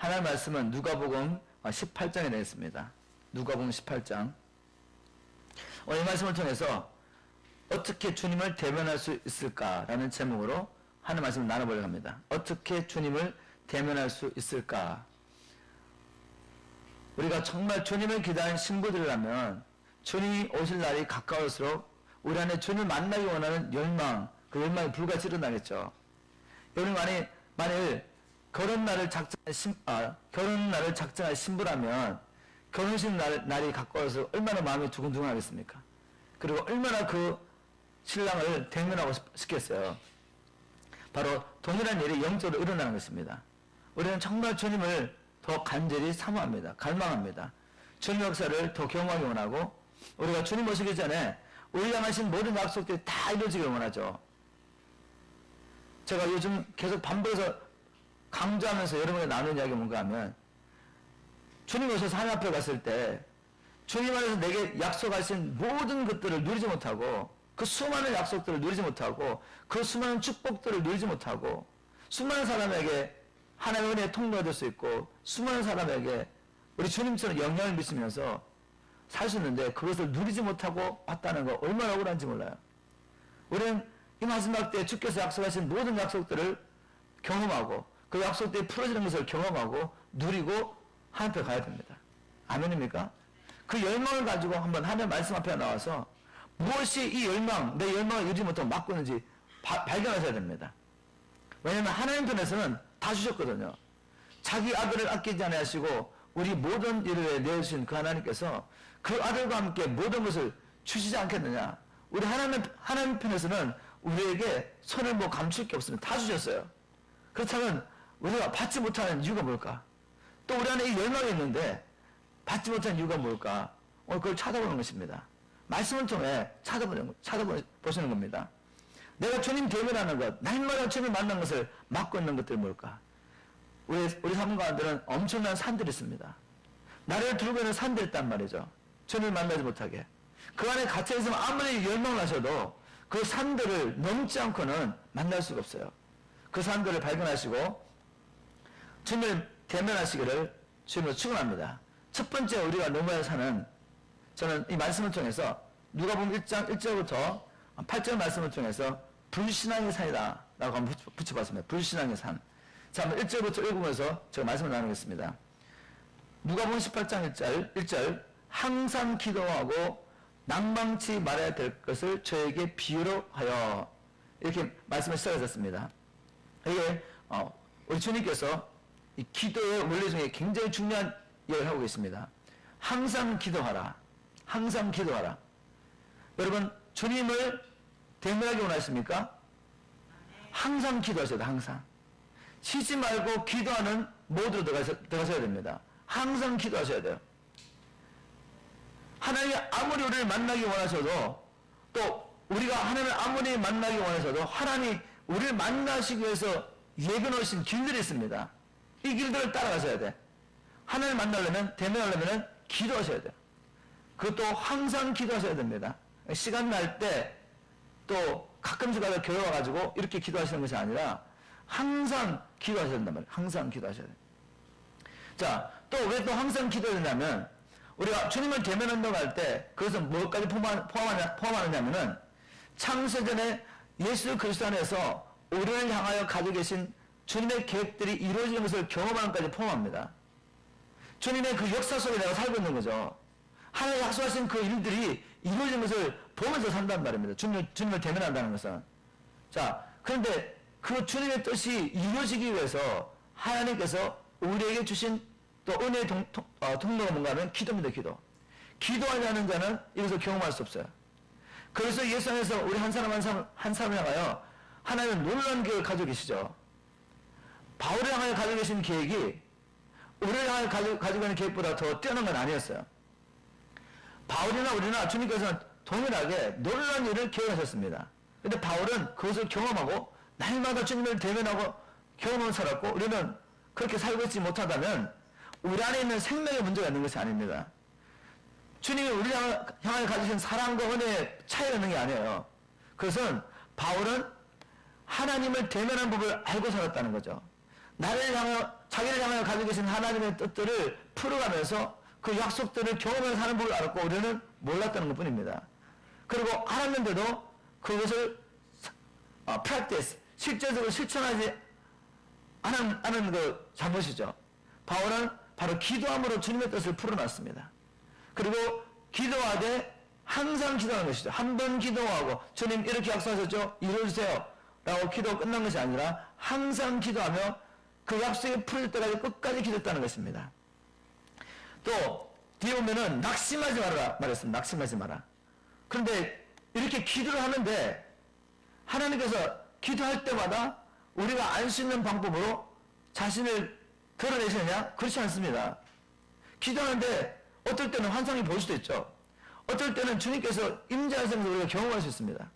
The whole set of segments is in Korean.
하나님 말씀은 누가복음 18장에 되어 있습니다. 누가복음 18장. 오늘 이 말씀을 통해서 어떻게 주님을 대면할 수 있을까라는 제목으로 하나님 말씀을 나눠보려고 합니다. 어떻게 주님을 대면할 수 있을까? 우리가 정말 주님을 기다리는 신부들이라면 주님이 오실 날이 가까울수록 우리 안에 주님을 만나기 원하는 열망, 그 열망이 불같이 일어나겠죠. 여러분 만일 결혼 날을 작정한 신부라면 결혼식 날이 가까워서 얼마나 마음이 두근두근하겠습니까? 그리고 얼마나 그 신랑을 대면하고 싶겠어요. 바로 동일한 일이 영적으로 일어나는 것입니다. 우리는 정말 주님을 더 간절히 사모합니다. 갈망합니다. 주님 역사를 더 경험하기 원하고 우리가 주님 오시기 전에 우리 향하신 모든 약속들이 다 이루어지길 원하죠. 제가 요즘 계속 반복해서 강조하면서 여러분과 나누는 이야기가 뭔가 하면 주님 오셔서 하나님 앞에 갔을 때 주님 안에서 내게 약속하신 모든 것들을 누리지 못하고 그 수많은 약속들을 누리지 못하고 그 수많은 축복들을 누리지 못하고 수많은 사람에게 하나님의 은혜의 통로가 될 수 있고 수많은 사람에게 우리 주님처럼 영향을 미치면서 살 수 있는데 그것을 누리지 못하고 왔다는 거 얼마나 억울한지 몰라요. 우리는 이 마지막 때 주께서 약속하신 모든 약속들을 경험하고 그 약속들이 풀어지는 것을 경험하고 누리고 하나님 앞에 가야 됩니다. 아멘입니까? 그 열망을 가지고 한번 하나님 말씀 앞에 나와서 무엇이 이 열망, 내 열망을 이루지 못하고 막고 있는지 발견하셔야 됩니다. 왜냐하면 하나님 편에서는 다 주셨거든요. 자기 아들을 아끼지 않으시고 우리 모든 일을 내어주신 그 하나님께서 그 아들과 함께 모든 것을 주시지 않겠느냐. 우리 하나님 편에서는 우리에게 손을 감출 게 없습니다. 다 주셨어요. 그렇다면 우리가 받지 못하는 이유가 뭘까? 또 우리 안에 이 열망이 있는데 받지 못하는 이유가 뭘까? 오늘 그걸 찾아보는 것입니다. 말씀을 통해 찾아보시는 겁니다. 내가 주님 대면하는 것, 날마다 주님을 만난 것을 막고 있는 것들이 뭘까? 우리 삶 가운데는 엄청난 산들이 있습니다. 나를 들고 있는 산들이 있단 말이죠. 주님을 만나지 못하게. 그 안에 갇혀있으면 아무리 열망을 하셔도 그 산들을 넘지 않고는 만날 수가 없어요. 그 산들을 발견하시고 주님을 대면하시기를 주님으로 축원합니다. 첫 번째 우리가 넘어야 할 산은 저는 이 말씀을 통해서 누가복음 1장 1절부터 8절 말씀을 통해서 불신앙의 산이다 라고 한번 붙여봤습니다. 불신앙의 산. 자, 한번 1절부터 읽으면서 제가 말씀을 나누겠습니다. 누가복음 18장 1절 항상 기도하고 낭망치 말해야 될 것을 저에게 비유로 하여 이렇게 말씀을 시작하셨습니다. 이게 우리 주님께서 이 기도의 원리 중에 굉장히 중요한 얘기를 하고 계십니다. 항상 기도하라. 항상 기도하라. 여러분 주님을 대면하기 원하십니까? 항상 기도하셔야 돼요. 항상. 쉬지 말고 기도하는 모드로 들어가셔야 됩니다. 항상 기도하셔야 돼요. 하나님이 아무리 우리를 만나기 원하셔도 또 우리가 하나님을 아무리 만나기 원하셔도 하나님이 우리를 만나시기 위해서 예견하신 길들이 있습니다. 이 길들을 따라가셔야 돼. 하나님을 만나려면 대면하려면 기도하셔야 돼요. 그것도 항상 기도하셔야 됩니다. 시간 날 때 또 가끔씩 가다 교회 와가지고 이렇게 기도하시는 것이 아니라 항상 기도하셔야 된단 말이에요. 항상 기도하셔야 돼요. 자, 또 왜 또 항상 기도해야 되냐면 우리가 주님을 대면한다고 할 때 그것은 뭐까지 포함하느냐면은 창세전에 예수 그리스도 안에서 우리를 향하여 가지고 계신 주님의 계획들이 이루어지는 것을 경험하는 것까지 포함합니다. 주님의 그 역사 속에 내가 살고 있는 거죠. 하나님 약속하신 그 일들이 이루어지는 것을 보면서 산단 말입니다. 주님을 대면한다는 것은. 자, 그런데 그 주님의 뜻이 이루어지기 위해서 하나님께서 우리에게 주신 또 은혜의 통로가 뭔가 하면 기도입니다. 기도. 기도하지 않는 자는 이것을 경험할 수 없어요. 그래서 예수 안에서 우리 한 사람을 향하여 하나님은 놀라운 계획을 가지고 계시죠. 바울을 향하여 가지고 계신 계획이 우리를 향하여 가지고 있는 계획보다 더 뛰어난 건 아니었어요. 바울이나 우리나 주님께서는 동일하게 놀라운 일을 계획하셨습니다. 그런데 바울은 그것을 경험하고 날마다 주님을 대면하고 경험을 살았고 우리는 그렇게 살고 있지 못하다면 우리 안에 있는 생명의 문제가 있는 것이 아닙니다. 주님이 우리를 향하여 가지신 사랑과 은혜의 차이가 있는 게 아니에요. 그것은 바울은 하나님을 대면한 법을 알고 살았다는 거죠. 자기를 향하여 가지고 계신 하나님의 뜻들을 풀어가면서 그 약속들을 경험해서 사는 법을 알았고 우리는 몰랐다는 것 뿐입니다. 그리고 알았는데도 그것을 practice, 실제적으로 실천하지 않은 그 잘못이죠. 바울은 바로 기도함으로 주님의 뜻을 풀어놨습니다. 그리고 기도하되 항상 기도하는 것이죠. 한 번 기도하고 주님 이렇게 약속하셨죠? 이루어주세요 라고 기도가 끝난 것이 아니라 항상 기도하며 그 약속이 풀릴 때까지 끝까지 기도했다는 것입니다. 또 뒤에 보면은 낙심하지 말아라 말했습니다. 낙심하지 마라. 그런데 이렇게 기도를 하는데 하나님께서 기도할 때마다 우리가 알 수 있는 방법으로 자신을 드러내시느냐? 그렇지 않습니다. 기도하는데 어떨 때는 환상이 보일 수도 있죠. 어떨 때는 주님께서 임재하시면서 우리가 경험할 수 있습니다.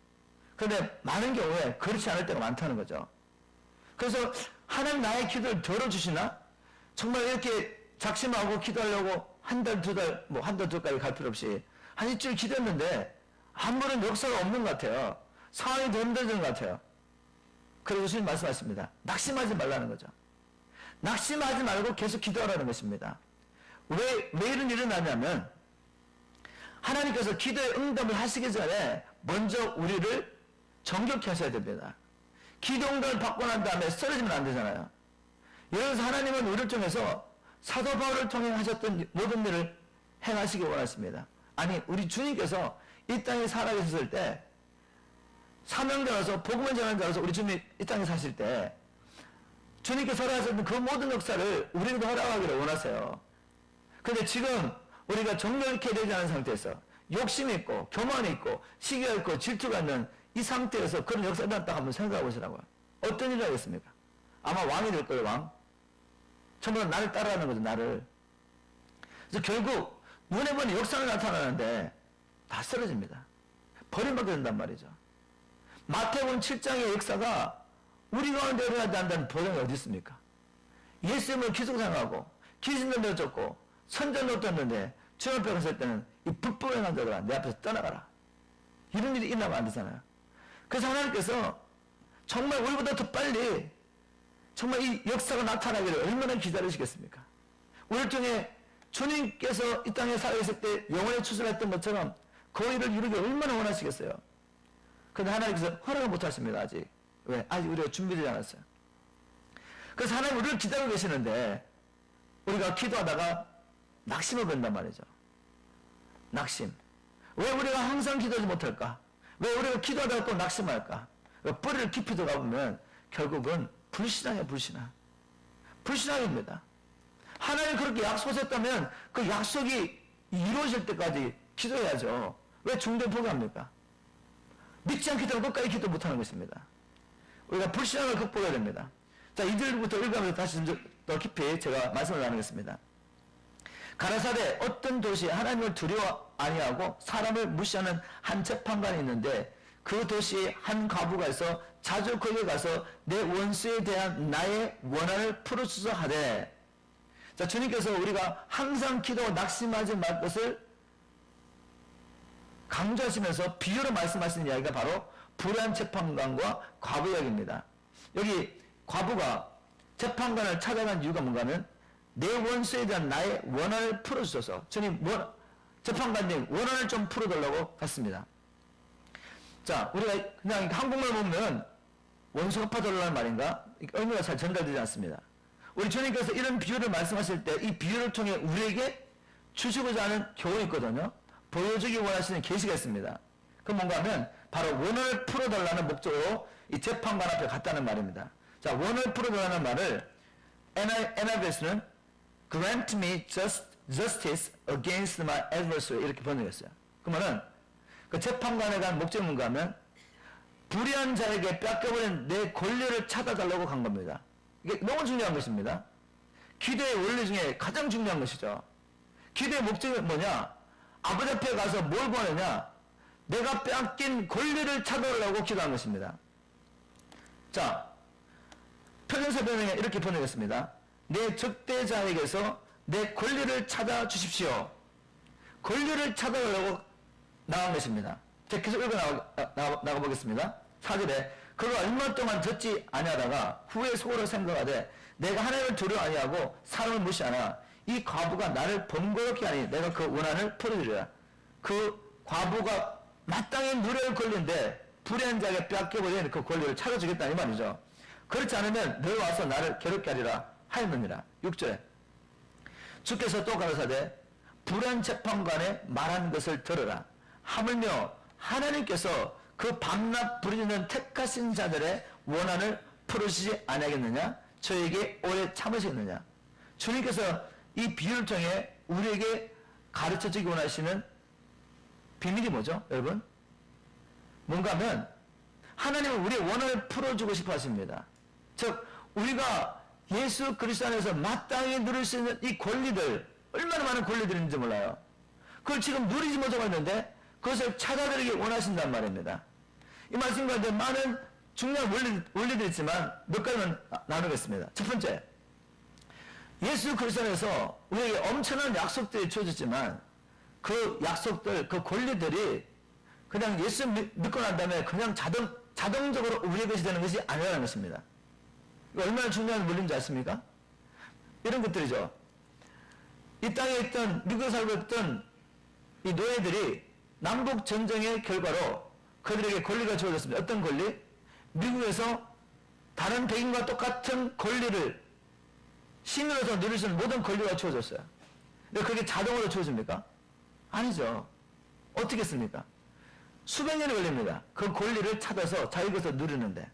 그런데 많은 경우에 그렇지 않을 때가 많다는 거죠. 그래서 하나님 나의 기도를 들어주시나? 정말 이렇게 작심하고 기도하려고 한 달, 두 달, 한 달, 두 달까지 갈 필요 없이 한 일주일 기도했는데 아무런 역사가 없는 것 같아요. 상황이 더 힘들어지는 것 같아요. 그리고 주님 말씀하십니다. 낙심하지 말라는 거죠. 낙심하지 말고 계속 기도하라는 것입니다. 왜 이런 일이 나냐면 하나님께서 기도의 응답을 하시기 전에 먼저 우리를 정결케 하셔야 됩니다. 기도 응답을 받고 난 다음에 쓰러지면 안 되잖아요. 예를 들어서 하나님은 우리를 통해서 사도 바울을 통해 하셨던 모든 일을 행하시기 원하십니다. 아니 우리 주님께서 이 땅에 살아계셨을 때 사명자로서 복음을 전하는 자로서 우리 주님이 이 땅에 사실 때 주님께서 허락하셨던 그 모든 역사를 우리에게도 허락하기를 원하세요. 그런데 지금 우리가 정결케 되지 않은 상태에서 욕심이 있고 교만이 있고 시기가 있고 질투가 있는 이 상태에서 그런 역사를 일어났다 한번 생각해 보시라고요. 어떤 일이 하겠습니까? 아마 왕이 될 거예요. 왕. 전부 다 나를 따라하는 거죠. 나를. 그래서 결국 눈에 보는 역사가 나타나는데 다 쓰러집니다. 버림받게 된단 말이죠. 마태복음 7장의 역사가 우리 가운데 일어나지 않는다는 보장이 어디 있습니까? 예수님을 기숙상하고 귀신들도 쫓고 선전도 떴는데 주님 앞에 갔을 때는 이 불법행한 자들아 내 앞에서 떠나가라. 이런 일이 일어나면 안 되잖아요. 그래서 하나님께서 정말 우리보다 더 빨리 정말 이 역사가 나타나기를 얼마나 기다리시겠습니까? 우리를 통해 주님께서 이 땅에 살아있을 때 영원히 추수했던 것처럼 그 일을 이루기 얼마나 원하시겠어요? 그런데 하나님께서 허락을 못하십니다. 아직. 왜? 아직 우리가 준비되지 않았어요. 그래서 하나님 우리를 기다리고 계시는데 우리가 기도하다가 낙심을 본단 말이죠. 낙심. 왜 우리가 항상 기도하지 못할까? 왜 우리가 기도하다가 또 낙심할까? 뿌리를 깊이 들어가 보면 결국은 불신앙이에요. 불신앙입니다. 하나님 그렇게 약속하셨다면 그 약속이 이루어질 때까지 기도해야죠. 왜 중도에 포기합니까? 믿지 않기 때문에 끝까지 기도 못하는 것입니다. 우리가 불신앙을 극복해야 됩니다. 자, 이들부터 읽으면서 다시 더 깊이 제가 말씀을 나누겠습니다. 가라사대 어떤 도시에 하나님을 두려워 아니하고 사람을 무시하는 한 재판관이 있는데 그 도시에 한 과부가 있어 자주 거기에 가서 내 원수에 대한 나의 원한을 풀어주소 하되. 자, 주님께서 우리가 항상 기도하고 낙심하지 말 것을 강조하시면서 비유로 말씀하시는 이야기가 바로 불의한 재판관과 과부 이야기입니다. 여기 과부가 재판관을 찾아간 이유가 뭔가 하면 내 원수에 대한 나의 원한을 풀어주셔서 주님 재판관님 원한을 좀 풀어달라고 했습니다. 자, 우리가 그냥 한국말 보면 원수 갚아달라는 말인가? 의미가 잘 전달되지 않습니다. 우리 주님께서 이런 비유를 말씀하실 때 이 비유를 통해 우리에게 주시고자 하는 교훈이 있거든요. 보여주기 원하시는 계시가 있습니다. 그 뭔가 하면 바로 원한을 풀어달라는 목적으로 이 재판관 앞에 갔다는 말입니다. 자, 원한을 풀어달라는 말을 NIV에서는 grant me justice against my adversary 이렇게 번역했어요. 그러면은 그 재판관에 간 목적이 뭔가 하면 불의한 자에게 뺏겨버린 내 권리를 찾아달라고 간 겁니다. 이게 너무 중요한 것입니다. 기도의 원리 중에 가장 중요한 것이죠. 기도의 목적이 뭐냐? 아버지 앞에 가서 뭘 구하느냐? 내가 뺏긴 권리를 찾아달라고 기도한 것입니다. 자, 표준사 변형에 이렇게 번역했습니다. 내 적대자에게서 내 권리를 찾아 주십시오. 권리를 찾아달라고 나간 것입니다. 제가 계속 읽어 나가보겠습니다. 4절에 그가 얼마 동안 듣지 아니하다가 후에 속으로 생각하되 내가 하나님을 두려워 아니하고 사람을 무시하나 이 과부가 나를 번거롭게 하니 내가 그 원한을 풀어주리라. 그 과부가 마땅히 누릴 권리인데 불의한 자에게 뺏겨버린 그 권리를 찾아주겠다 이 말이죠. 그렇지 않으면 너 와서 나를 괴롭게 하리라 하였느니라. 6절에 주께서 또 가라사대 불의한 재판관에 말한 것을 들으라. 하물며 하나님께서 그 밤낮 부르짖는 택하신 자들의 원한을 풀으시지 아니하겠느냐? 저에게 오래 참으시겠느냐? 주님께서 이 비유를 통해 우리에게 가르쳐주기 원하시는 비밀이 뭐죠, 여러분? 뭔가 하면 하나님은 우리의 원한을 풀어주고 싶어 하십니다. 즉 우리가 예수 그리스도 안에서 마땅히 누릴 수 있는 이 권리들, 얼마나 많은 권리들이 있는지 몰라요. 그걸 지금 누리지 못하고 있는데 그것을 찾아드리기 원하신단 말입니다. 이 말씀 가운데 많은 중요한 원리들이 있지만 몇 가지만 나누겠습니다. 첫 번째, 예수 그리스도 안에서 우리에게 엄청난 약속들이 주어졌지만 그 약속들, 그 권리들이 그냥 예수 믿고 난 다음에 그냥 자동적으로 우리의 것이 되는 것이 아니라는 것입니다. 이거 얼마나 중요한 원리인지 아십니까? 이런 것들이죠. 이 땅에 있던, 미국에 살고 있던 이 노예들이 남북 전쟁의 결과로 그들에게 권리가 주어졌습니다. 어떤 권리? 미국에서 다른 백인과 똑같은 권리를 시민으로서 누릴 수 있는 모든 권리가 주어졌어요. 근데 그게 자동으로 주어집니까? 아니죠. 어떻게 했습니까? 수백 년이 걸립니다. 그 권리를 찾아서 자기 것을 누리는데.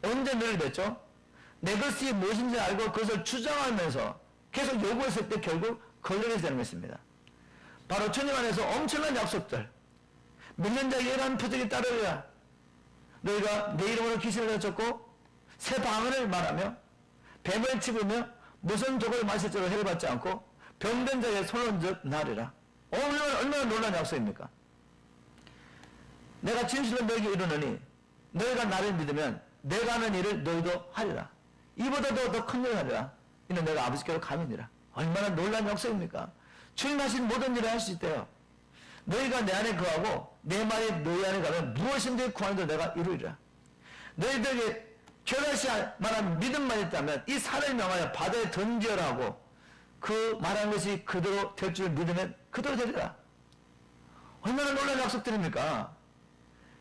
언제 누리게 됐죠? 내 것이 무엇인지 알고 그것을 주장하면서 계속 요구했을 때 결국 권리가 되는 것입니다. 바로 주님 안에서 엄청난 약속들. 믿는 자에게 이러한 표적이 따르리라. 너희가 내 이름으로 귀신을 내쫓고 새 방언을 말하며 뱀을 집으며 무슨 독을 마실 줄을 해를 받지 않고 병든 자에게 손을 얹어 나으리라. 얼마나 놀라운 약속입니까? 내가 진실로 너에게 이르노니 너희가 나를 믿으면 내가 하는 일을 너희도 하리라. 이보다도 더 큰 일을 하리라. 이는 내가 아버지께로 가느니라. 얼마나 놀라운 약속입니까? 주님 하신 모든 일을 할 수 있대요. 너희가 내 안에 거하고 내 말이 너희 안에 가면 무엇인지 구하는 대로 내가 이루리라. 너희들에게 결하시 만한 믿음만 있다면 이 산을 명하여 바다에 던지어라고 그 말한 것이 그대로 될 줄 믿으면 그대로 되리라. 얼마나 놀라운 약속들입니까?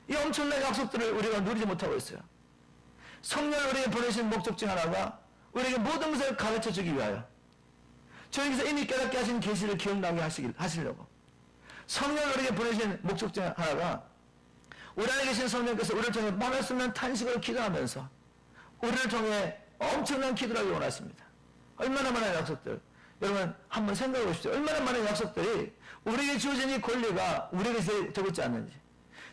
이 엄청난 약속들을 우리가 누리지 못하고 있어요. 성령을 우리에게 보내신 목적 중 하나가 우리에게 모든 것을 가르쳐 주기 위하여 주님께서 이미 깨닫게 하신 계시를 기억나게 하시려고 성령을 우리에게 보내신 목적 중 하나가 우리 안에 계신 성령께서 우리를 통해 말할 수 없는 탄식으로 기도하면서 우리를 통해 엄청난 기도를 하기 원하십니다. 얼마나 많은 약속들. 여러분 한번 생각해 보십시오. 얼마나 많은 약속들이 우리에게 주어진 이 권리가 우리에게 되고 있지 않는지.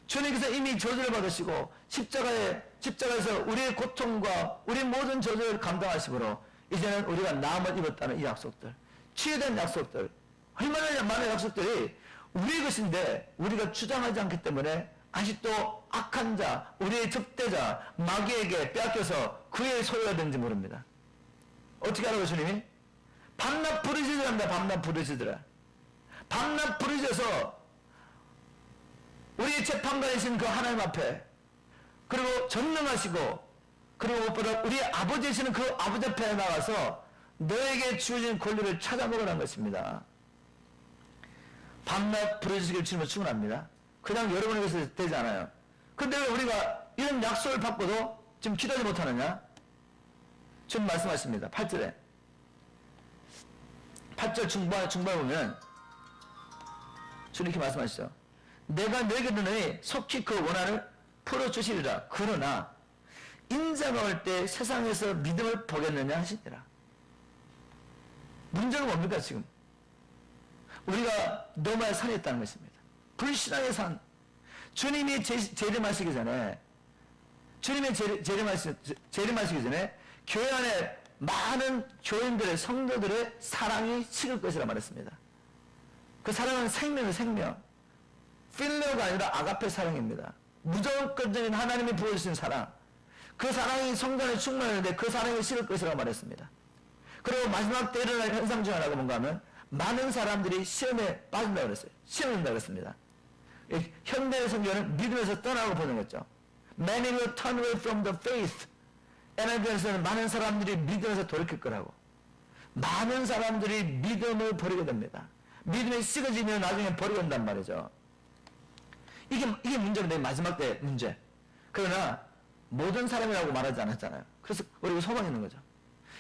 주님께서 이미 저주를 받으시고 십자가에서 우리의 고통과 우리 모든 저주를 감당하시므로 이제는 우리가 나음을 입었다는 이 약속들, 치유된 약속들, 얼마나 많은 약속들이 우리의 것인데 우리가 주장하지 않기 때문에 아직도 악한 자, 우리의 적대자, 마귀에게 빼앗겨서 그의 소유가 되는지 모릅니다. 어떻게 하라고 주님이? 밤낮 부르짖으라 합니다. 밤낮 부르짖으라. 밤낮 부르짖어서 우리의 재판관이신 그 하나님 앞에 그리고 전능하시고 그리고 무엇보다 우리의 아버지이시는 그 아버지 앞에 나가서 너에게 주어진 권리를 찾아먹으라는 것입니다. 밤낮 부르짖기를 주면 충분합니다. 그냥 여러분에게서 되지 않아요. 근데 왜 우리가 이런 약속을 받고도 지금 기도하지 못하느냐? 주님 말씀하십니다. 8절에 8절 중반에 보면 주님 이렇게 말씀하시죠. 내가 너에게 이르노니 속히 그 원한을 풀어주시리라. 그러나 인자가 올 때 세상에서 믿음을 보겠느냐 하시니라. 문제는 뭡니까 지금? 우리가 노마의 산에 있다는 것입니다. 불신앙의 산. 주님이 재림하시기 전에 주님이 재림하시기 전에 교회 안에 많은 교인들의 성도들의 사랑이 식을 것이라 말했습니다. 그 사랑은 생명의 생명. 필레오가 아니라 아가페 사랑입니다. 무조건적인 하나님이 부어주신 사랑. 그 사랑이 성전에 충만했는데 그 사랑이 식을 것이라고 말했습니다. 그리고 마지막 때 일어날 현상 중 하나가 뭔가 하면 많은 사람들이 시험에 빠진다고 그랬어요. 시험을 한다고 그랬습니다. 현대의 성경은 믿음에서 떠나고 보는 거죠. Many will turn away from the faith. NIV에서는 많은 사람들이 믿음에서 돌이킬 거라고. 많은 사람들이 믿음을 버리게 됩니다. 믿음이 식어지면 나중에 버리게 된단 말이죠. 이게 문제인데, 마지막 때 문제. 그러나 모든 사람이라고 말하지 않았잖아요. 그래서 우리가 소망이 있는 거죠.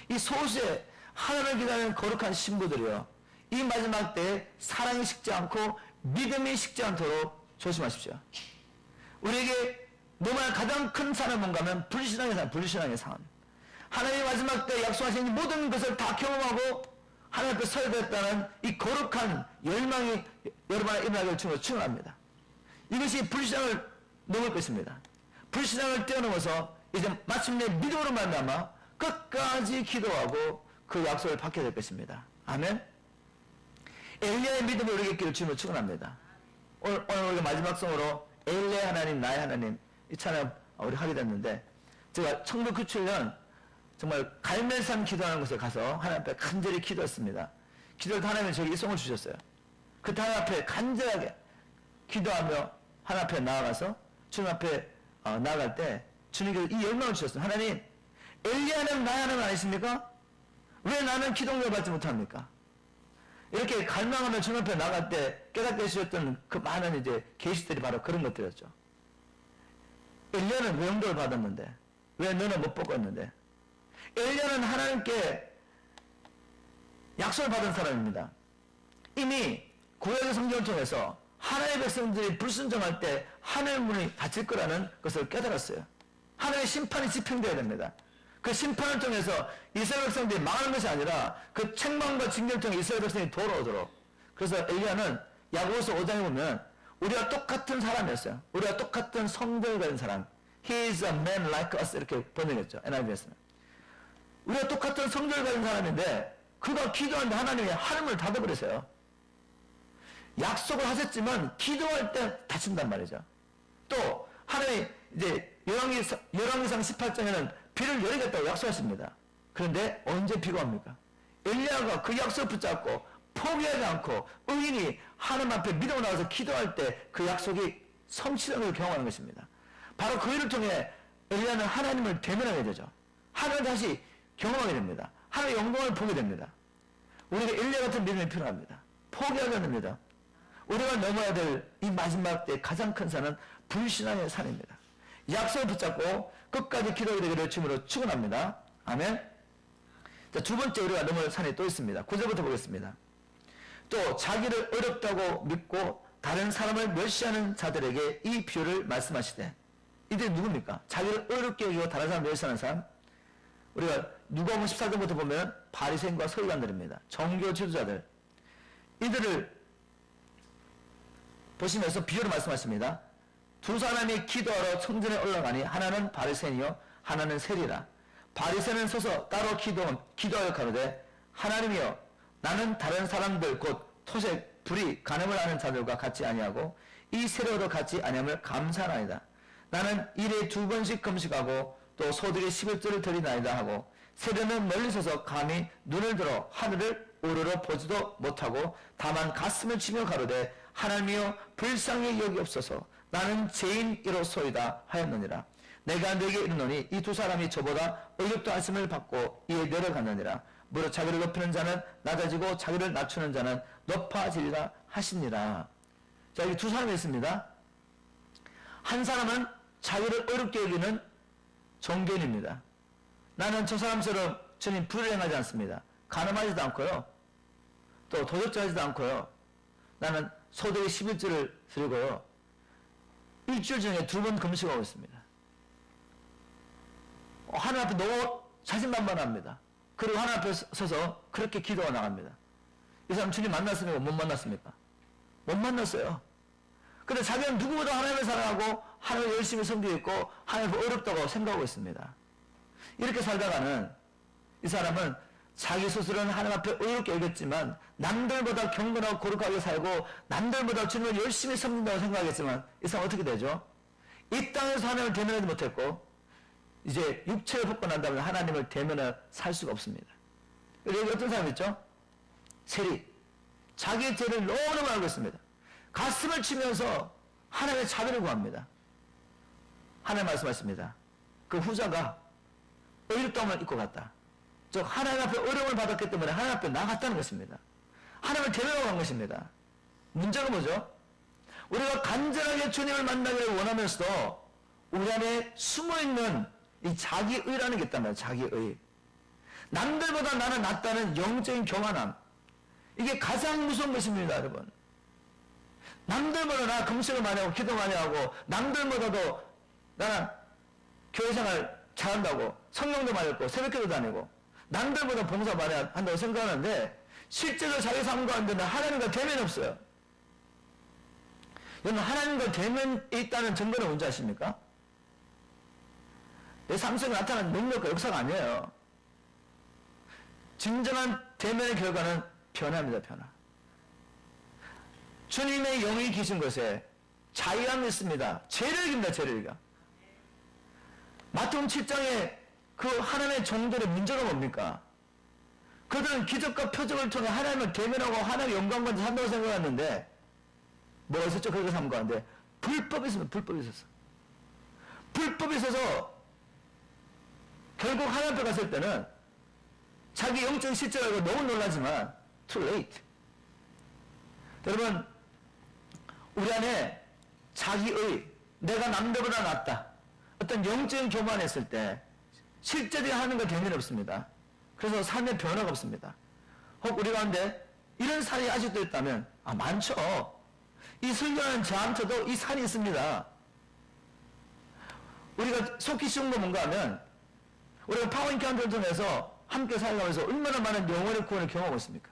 이 소수의 하나님을 기다리는 거룩한 신부들이요, 이 마지막 때에 사랑이 식지 않고 믿음이 식지 않도록 조심하십시오. 우리에게 너무나 가장 큰 산은 뭔가 하면 불신앙의 산, 불신앙의 산. 하나님이 마지막 때 약속하신 모든 것을 다 경험하고 하나님 앞에 서야 되겠다는 이 거룩한 열망이 여러분 안에 일어나길 주로 축원합니다. 이것이 불신앙을 넘을 것입니다. 불신앙을 뛰어넘어서 이제 마침내 믿음으로 말미암아 끝까지 기도하고 그 약속을 받게 될 것입니다. 아멘. 엘리야의 믿음이 우리에게 있기를 주로 축원합니다. 오늘 우리가 마지막 성으로 엘리야 하나님, 나의 하나님, 이 찬양 우리 하게 됐는데, 제가 1997년 정말 갈멜산 기도하는 곳에 가서 하나님 앞에 간절히 기도했습니다. 기도할 때 하나님이 저에게 이 성을 주셨어요. 그때 하나님 앞에 간절하게 기도하며 하나님 앞에 나아가서 주님 앞에 나아갈 때 주님께서 이 열망을 주셨어요. 하나님, 엘리야는 나의 하나님 아니십니까? 왜 나는 기도를 받지 못합니까? 이렇게 갈망하며 주님 앞에 나갈 때 깨닫게 해주셨던 그 많은 이제 계시들이 바로 그런 것들이었죠. 엘리야는 외형도를 받았는데 왜 너는 못 먹었는데? 엘리야는 하나님께 약속을 받은 사람입니다. 이미 구약의 성경을 통해서 하나님의 백성들이 불순종할 때 하늘 문이 닫힐 거라는 것을 깨달았어요. 하나님의 심판이 집행되어야 됩니다. 그 심판을 통해서 이스라엘 백성들이 망하는 것이 아니라 그 책망과 징계를 통해 이스라엘 백성이 돌아오도록. 그래서 엘리야는 야고보서 5장에 보면 우리와 똑같은 사람이었어요. 우리와 똑같은 성경을 가진 사람. He is a man like us 이렇게 번역했죠. NIV에서는. 우리가 똑같은 성경을 가진 사람인데 그가 기도하는데 하나님이 하늘을 닫아버리세요. 약속을 하셨지만 기도할 때 닫힌단 말이죠. 또 하나님이 이제 열왕기상 18장에는 비를 열겠다고 약속하십니다. 그런데 언제 비가 옵니까? 엘리야가 그 약속을 붙잡고 포기하지 않고 의인이 하나님 앞에 믿음으로 나와서 기도할 때 그 약속이 성취되는 걸 경험하는 것입니다. 바로 그 일을 통해 엘리야는 하나님을 대면하게 되죠. 하나님을 다시 경험하게 됩니다. 하나님의 영광을 보게 됩니다. 우리가 엘리야 같은 믿음이 필요합니다. 포기하지 않습니다. 우리가 넘어야 될 이 마지막 때 가장 큰 산은 불신앙의 산입니다. 약속을 붙잡고 끝까지 기도하게 되기를 주님으로 축원합니다. 아멘. 자, 두 번째 우리가 넘어갈 산이 또 있습니다. 9절부터 보겠습니다. 또 자기를 어렵다고 믿고 다른 사람을 멸시하는 자들에게 이 비유를 말씀하시되, 이들이 누굽니까? 자기를 어렵게 여기고 다른 사람을 멸시하는 사람. 우리가 누가복음 14절부터 보면 바리새인과 서기관들입니다. 정교 지도자들. 이들을 보시면서 비유를 말씀하십니다. 두 사람이 기도하러 성전에 올라가니 하나는 바리새인이요 하나는 세리라. 바리새인은 서서 따로 기도하여 가로되, 하나님이여, 나는 다른 사람들 곧 토색, 불의, 간음을 하는 자들과 같이 아니하고 이 세례와도 같이 아니함을 감사하나이다. 나는 일에 2번씩 금식하고 또 소득의 11조를 드리나이다 하고, 세례는 멀리 서서 감히 눈을 들어 하늘을 오르러 보지도 못하고 다만 가슴을 치며 가로되, 하나님이여 불쌍히 여기옵소서, 나는 죄인이로소이다 하였느니라. 내가 네게 이르노니 이 두 사람이 저보다 의롭도 하심을 받고 이에 내려갔느니라. 무릇 자기를 높이는 자는 낮아지고 자기를 낮추는 자는 높아지리라 하시니라. 자, 여기 두 사람이 있습니다. 한 사람은 자기를 어렵게 여기는 정견입니다. 나는 저 사람처럼 주님 불행하지 않습니다. 가늠하지도 않고요, 또 도적질하지도 않고요, 나는 소득의 11조를 드리고요, 일주일 중에 2번 금식하고 있습니다. 하나님 앞에 너무 자신만만합니다. 그리고 하나님 앞에 서서 그렇게 기도가 나갑니다. 이 사람 주님 만났습니까? 못 만났습니까? 못 만났어요. 근데 자기는 누구보다 하나님을 사랑하고 하나님을 열심히 섬기고 있고 하나님을 어렵다고 생각하고 있습니다. 이렇게 살다가는 이 사람은 자기 스스로는 하나님 앞에 어렵게 여겼지만 남들보다 경건하고 거룩하게 살고 남들보다 주님을 열심히 섬긴다고 생각하겠지만 이 사람 어떻게 되죠? 이 땅에서 하나님을 대면하지 못했고 이제 육체를 벗고 난 다음에 하나님을 대면해 살 수가 없습니다. 여기 어떤 사람 있죠? 세리. 자기의 죄를 너무너무 알고 있습니다. 가슴을 치면서 하나님의 자비를 구합니다. 하나님 말씀하십니다. 그 후자가 의롭다함을 입고 갔다. 즉 하나님 앞에 어려움을 받았기 때문에 하나님 앞에 나갔다는 것입니다. 하나님을 대면하고 간 것입니다. 문제가 뭐죠? 우리가 간절하게 주님을 만나기를 원하면서도 우리 안에 숨어있는 이 자기의라는 게 있단 말이에요. 자기의. 남들보다 나는 낫다는 영적인 교만함. 이게 가장 무서운 것입니다, 여러분. 남들보다 나 금식을 많이 하고 기도 많이 하고 남들보다도 나는 교회생활 잘한다고 성령도 많이 읽고 새벽기도 다니고 남들보다 봉사 많이 한다고 생각하는데 실제로 자기 삶 가운데는 하나님과 대면이 없어요. 여러분 하나님과 대면이 있다는 증거는 뭔지 아십니까? 내 삶 속에 나타나는 능력과 역사가 아니에요. 진정한 대면의 결과는 변화입니다. 변화. 주님의 영이 계신 것에 자유함이 있습니다. 죄를 이깁니다. 죄를 이겨. 마태복음 7장에 그 하나님의 종들의 문제가 뭡니까? 그들은 기적과 표적을 통해 하나님을 대면하고 하나님의 영광과 산다고 생각했는데 뭐가 있었죠? 그렇게 삶 가운데 불법이 있습니다. 불법이 있었어. 불법이 있어서 결국 하나님 앞에 갔을 때는 자기 영적인 실제를 알고 너무 놀라지만 too late. 여러분 우리 안에 자기의 내가 남들보다 낫다 어떤 영적인 교만했을 때 실제로 하나님과 대면이 없습니다. 그래서 삶의 변화가 없습니다. 혹 우리 가운데 이런 산이 아직도 있다면 많죠. 이 설교하는 저한테도 이 산이 있습니다. 우리가 속기 쉬운 거 뭔가 하면 우리가 파워인카운트를 통해서 함께 살아가면서 얼마나 많은 영혼의 구원을 경험하고 있습니까?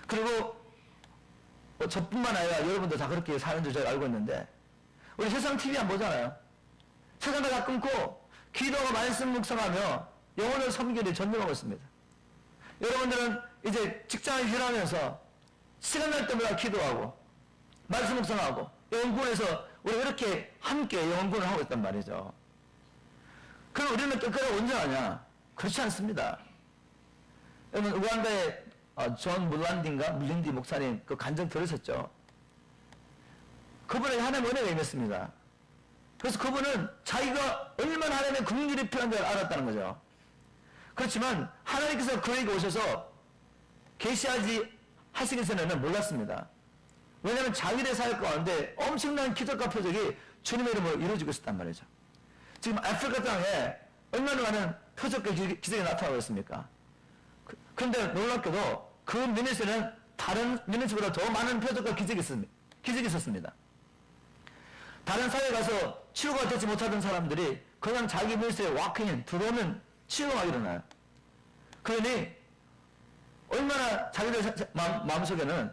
그리고 저뿐만 아니라 여러분도 다 그렇게 사는 줄 제가 알고 있는데 우리 세상 TV 안 보잖아요. 세상 다 끊고 기도가 말씀 묵상하며 영혼을 섬기는 전념하고 있습니다. 여러분들은 이제 직장을 일하면서 시간 날 때마다 기도하고 말씀 묵상하고 영혼군에서 우리가 이렇게 함께 영혼군을 하고 있단 말이죠. 그럼 우리는 끝까지 언제 하냐? 그렇지 않습니다. 여러분 우간다의 존 물린디 목사님 그 간증 들으셨죠? 그분에게 하나님의 은혜가 임했습니다. 그래서 그분은 자기가 얼마나 하나님의 긍휼이 필요한 줄 알았다는 거죠. 그렇지만 하나님께서 그에게 오셔서 하시기 전에는 몰랐습니다. 왜냐하면 자기의 사역 가운데 엄청난 기적과 표적이 주님의 이름으로 이루어지고 있었단 말이죠. 지금 아프리카 땅에 얼마나 많은 표적과 기적이 나타나고 있습니까? 그런데 놀랍게도 그 미니스트는 다른 미니스트보다 더 많은 표적과 기적이 있었습니다. 다른 사회에 가서 치유가 되지 못하던 사람들이 그냥 자기 미니스트에 와크인 들어오면 치유가 막 일어나요. 그러니 얼마나 자기들 마음속에는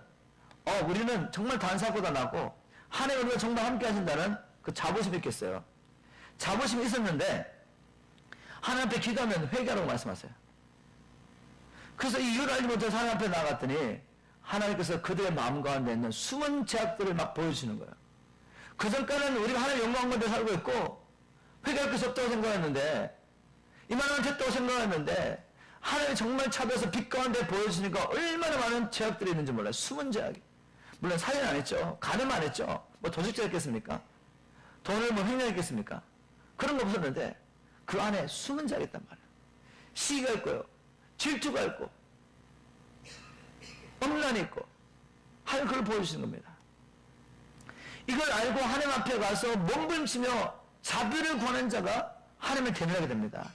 우리는 정말 다른 사람보다 낫고 하나님 우리가 정말 함께 하신다는 그 자부심이 있겠어요. 자부심이 있었는데 하나님 앞에 기도하면 회개하라고 말씀하세요. 그래서 이 이유를 알지 못해서 하나님 앞에 나갔더니 하나님께서 그들의 마음 가운데 있는 숨은 죄악들을 막 보여주시는 거예요. 그전까지는 우리가 하나님 영광 가운데 살고 있고 회개할 것이 없다고 생각했는데 이만하면 됐다고 생각했는데 하나님이 정말 차별해서 빛 가운데 보여주시니까 얼마나 많은 죄악들이 있는지 몰라요. 숨은 죄악이. 물론 살인 안 했죠. 가늠 안 했죠. 뭐 도둑질 했겠습니까? 돈을 뭐 횡령했겠습니까? 그런 거 없었는데 그 안에 숨은 죄악이 있단 말이에요. 시기가 있고요. 질투가 있고 엄란이 있고 하나님 그걸 보여주시는 겁니다. 이걸 알고 하나님 앞에 가서 몸부림치며 자비를 구하는 자가 하나님을 대면하게 됩니다.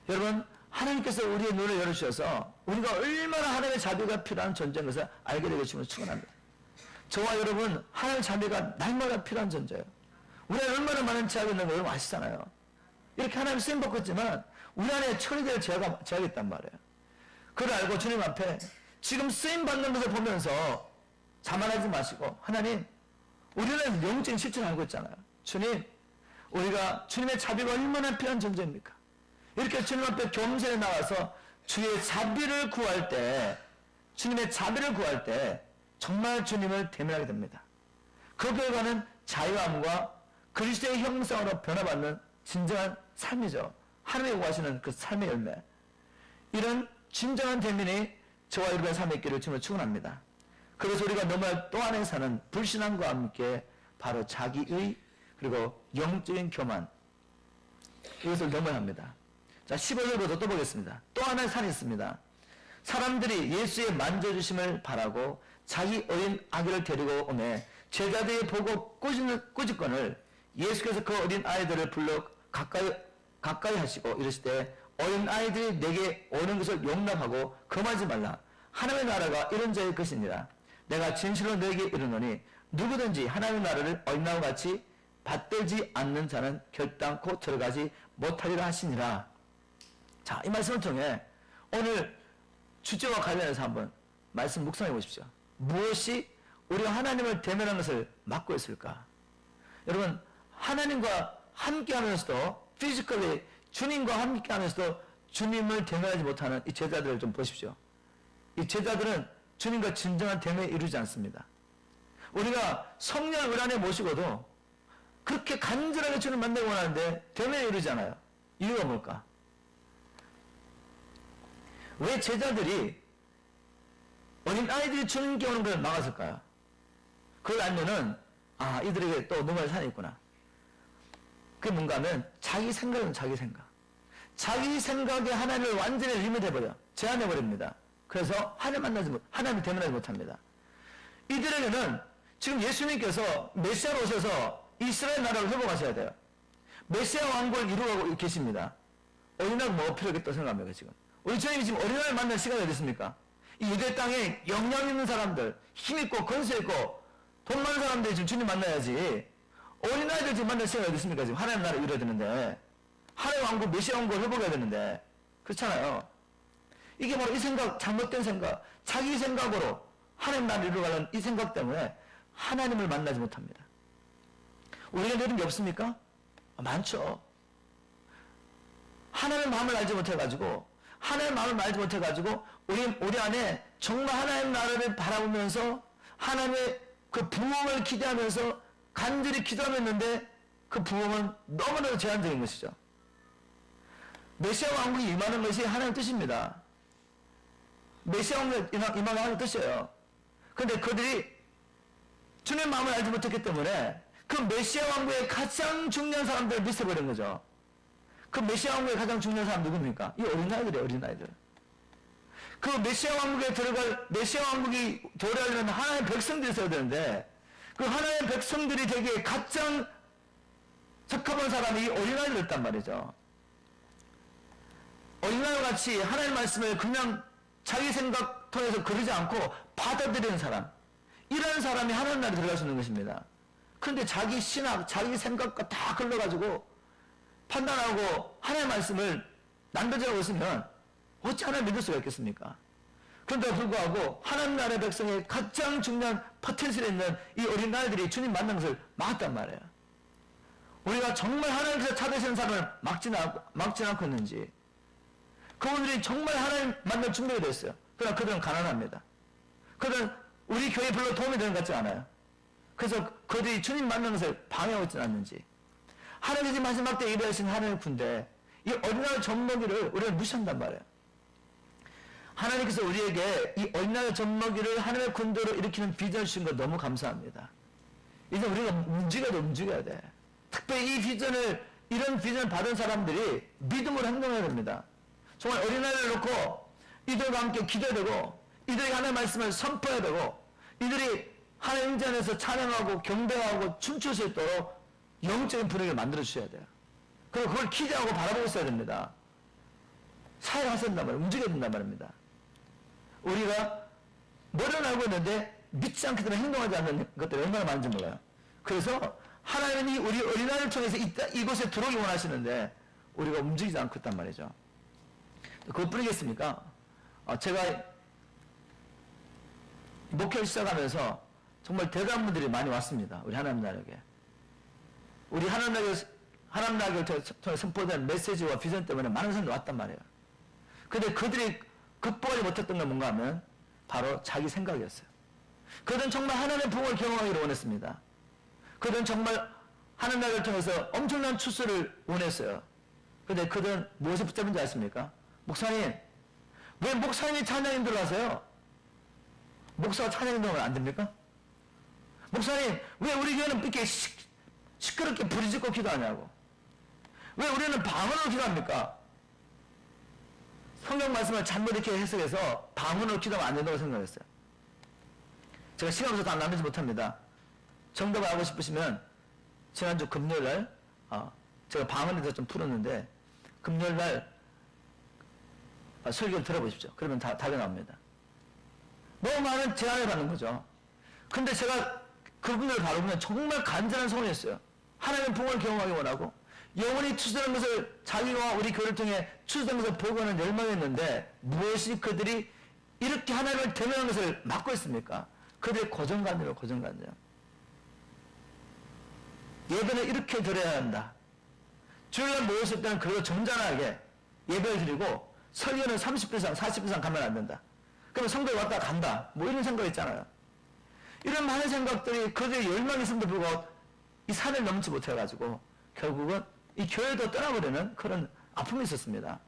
여러분 하나님께서 우리의 눈을 열어주셔서 우리가 얼마나 하나님의 자비가 필요한 존재인 것을 알게 되게 주시면 축원합니다. 저와 여러분 하나님의 자비가 날마다 필요한 존재예요. 우리 안에 얼마나 많은 죄악이 있는 거 여러분 아시잖아요. 이렇게 하나님 쓰임 받고 있지만 우리 안에 처리될 죄악이 있단 말이에요. 그걸 알고 주님 앞에 지금 쓰임 받는 것을 보면서 자만하지 마시고 하나님 우리는 영적인 실체를 알고 있잖아요. 주님 우리가 주님의 자비가 얼마나 필요한 존재입니까? 이렇게 주님 앞에 겸손히 나와서 주의 자비를 구할 때 주님의 자비를 구할 때 정말 주님을 대면하게 됩니다. 그 결과는 자유함과 그리스도의 형상으로 변화받는 진정한 삶이죠. 하나님이 구하시는 그 삶의 열매. 이런 진정한 대면이 저와 여러분의 삶에 있기를 주님을 축원합니다. 그래서 우리가 넘어갈 또 안에 사는 불신앙과 함께 바로 자기의 그리고 영적인 교만, 이것을 넘어야 합니다. 자, 15절부터 또 보겠습니다. 또 하나의 산이 있습니다. 사람들이 예수의 만져주심을 바라고 자기 어린 아기를 데리고 오매 제자들이 보고 꾸짖거늘 예수께서 그 어린 아이들을 불러 가까이 하시고 이르시되 어린 아이들이 내게 오는 것을 용납하고 금하지 말라. 하나님의 나라가 이런 자의 것이니라. 내가 진실로 너에게 이르노니 누구든지 하나님의 나라를 어린아이와 같이 받들지 않는 자는 결단코 들어가지 못하리라 하시니라. 자, 이 말씀을 통해 오늘 주제와 관련해서 한번 말씀 묵상해 보십시오. 무엇이 우리가 하나님을 대면하는 것을 막고 있을까? 여러분, 하나님과 함께 하면서도 피지컬리 주님과 함께 하면서도 주님을 대면하지 못하는 이 제자들을 좀 보십시오. 이 제자들은 주님과 진정한 대면을 이루지 않습니다. 우리가 성령을 을 안에 모시고도 그렇게 간절하게 주님을 만나고 원하는데 대면을 이루지 않아요. 이유가 뭘까? 왜 제자들이 어린 아이들이 주님께 오는 걸 막았을까요? 그걸 알면은 이들에게 또 넘어갈 산이 있구나. 그게 뭔가 하면 자기 생각은 자기 생각. 자기 생각에 하나님을 완전히 리밋해버려. 제한해버립니다. 그래서 하나님을 대면하지 못합니다. 이들에게는 지금 예수님께서 메시아로 오셔서 이스라엘 나라를 회복하셔야 돼요. 메시아 왕국을 이루어가고 계십니다. 어린아이가 뭐 필요하겠다고 생각합니까, 지금? 우리 주님이 지금 어린아이를 만날 시간이 어디 있습니까? 이 유대 땅에 영향 있는 사람들, 힘있고 권세있고 돈 많은 사람들이 지금 주님 만나야지. 어린아이들 지금 만날 시간이 어디 있습니까? 지금 하나님 나라 이루어야 되는데, 하나님 왕국, 메시아 왕국을 회복해야 되는데, 그렇잖아요. 이게 바로 이 생각, 잘못된 생각, 자기 생각으로 하나님 나라를 이루어가려는 이 생각 때문에 하나님을 만나지 못합니다. 우리가 이런 게 없습니까? 많죠. 하나님의 마음을 알지 못해가지고, 하나님의 마음을 알지 못해가지고, 우리 안에 정말 하나님 나라를 바라보면서, 하나님의 그 부흥을 기대하면서 간절히 기도하였는데, 그 부흥은 너무나도 제한적인 것이죠. 메시아 왕국이 임하는 것이 하나님의 뜻입니다. 메시아 왕국이 임하는 하나님의 뜻이에요. 그런데 그들이 주님의 마음을 알지 못했기 때문에 그 메시아 왕국의 가장 중요한 사람들을 미쳐버린 거죠. 그 메시아 왕국의 가장 중요한 사람 누굽니까? 이 어린아이들이에요, 어린아이들. 그 메시아 왕국에 들어갈, 메시아 왕국이 도래하려면 하나님의 백성들이 있어야 되는데, 그 하나님의 백성들이 되기에 가장 적합한 사람이 이 어린아이들이었단 말이죠. 어린아이와 같이 하나님의 말씀을 그냥 자기 생각 통해서 그러지 않고 받아들이는 사람, 이런 사람이 하나님 나라에 들어갈 수 있는 것입니다. 그런데 자기 신학, 자기 생각과 다 걸러가지고 판단하고 하나님의 말씀을 남겨져가고 있으면 어찌 하나님 믿을 수가 있겠습니까? 그런데도 불구하고 하나님 나라의 백성의 가장 중요한 포텐셜이 있는 이 어린아이들이 주님 만난 것을 막았단 말이에요. 우리가 정말 하나님께서 찾으시는 사람을 막지는 않고 있는지, 그분들이 정말 하나님 만날 준비가 됐어요. 그러나 그들은 가난합니다. 그들은 우리 교회에 별로 도움이 되는 것 같지 않아요. 그래서 그들이 주님 만나는 것을 방해하고 있지는 않는지, 하나님이 마지막 때 예배하신 하나님의 군대, 이 어린아이 젖먹이를 우리가 무시한단 말이에요. 하나님께서 우리에게 이 어린아이 젖먹이를 하나님의 군대로 일으키는 비전을 주신 것 너무 감사합니다. 이제 우리가 움직여야 돼. 특별히 이 비전을, 이런 비전을 받은 사람들이 믿음으로 행동해야 됩니다. 정말 어린아이를 놓고 이들과 함께 기도해야 되고, 이들에게 하나님의 말씀을 선포해야 되고, 이들이 하나님 임재 안에서 찬양하고 경배하고 춤출 수 있도록 영적인 분위기를 만들어 주셔야 돼요. 그리고 그걸 기대하고 바라보고 있어야 됩니다. 사역하셔야 된단 말이에요. 움직여야 된단 말입니다. 우리가 머리는 알고 있는데 믿지 않기 때문에 행동하지 않는 것들이 얼마나 많은지 몰라요. 그래서 하나님이 우리 어린아이를 통해서 이곳에 들어오기 원하시는데 우리가 움직이지 않고 있단 말이죠. 그것뿐이겠습니까? 제가 목회를 시작하면서 정말 대단한 분들이 많이 왔습니다. 우리 하나님 나라에게. 우리 하나님 나라를 통해 선포된 메시지와 비전 때문에 많은 사람들이 왔단 말이에요. 근데 그들이 극복하지 못했던 건 뭔가 하면 바로 자기 생각이었어요. 그들은 정말 하나님의 부흥을 경험하기를 원했습니다. 그들은 정말 하나님 나라를 통해서 엄청난 추수를 원했어요. 근데 그들은 무엇에 붙잡은지 아십니까? 목사님, 왜 목사님이 찬양인도를 하세요? 목사가 찬양인도를 하면 안 됩니까? 목사님, 왜 우리 교회는 이렇게 시끄럽게 부르짖고 기도하냐고. 왜 우리는 방언으로 기도합니까? 성경 말씀을 잘못 이렇게 해석해서 방언으로 기도하면 안 된다고 생각했어요. 제가 시간 없어서 다 나누지 못합니다. 정답을 알고 싶으시면 지난주 금요일날 제가 방언에 대해서 좀 풀었는데 금요일날 설교를 들어보십시오. 그러면 답이 나옵니다. 너무 많은 제안을 받는 거죠. 근데 제가 그분들을 바라보면 정말 간절한 소원이었어요. 하나님의 부흥을 경험하기 원하고 영원히 추수된 것을 자기와 우리 교회를 통해 추수된 것을 보고는 열망했는데 무엇이 그들이 이렇게 하나님을 대면하는 것을 막고 있습니까? 그들의 고정관념이에요. 고정관념. 예배는 이렇게 드려야 한다. 주일날 모였을 때는 그래도 점잖하게 예배를 드리고 설교는 30분 이상 40분 이상 가면 안 된다. 그러면 성도에 왔다 간다. 뭐 이런 생각 있잖아요. 이런 많은 생각들이 그들의 열망이 있음에도 불구하고 이 산을 넘지 못해가지고 결국은 이 교회도 떠나버리는 그런 아픔이 있었습니다.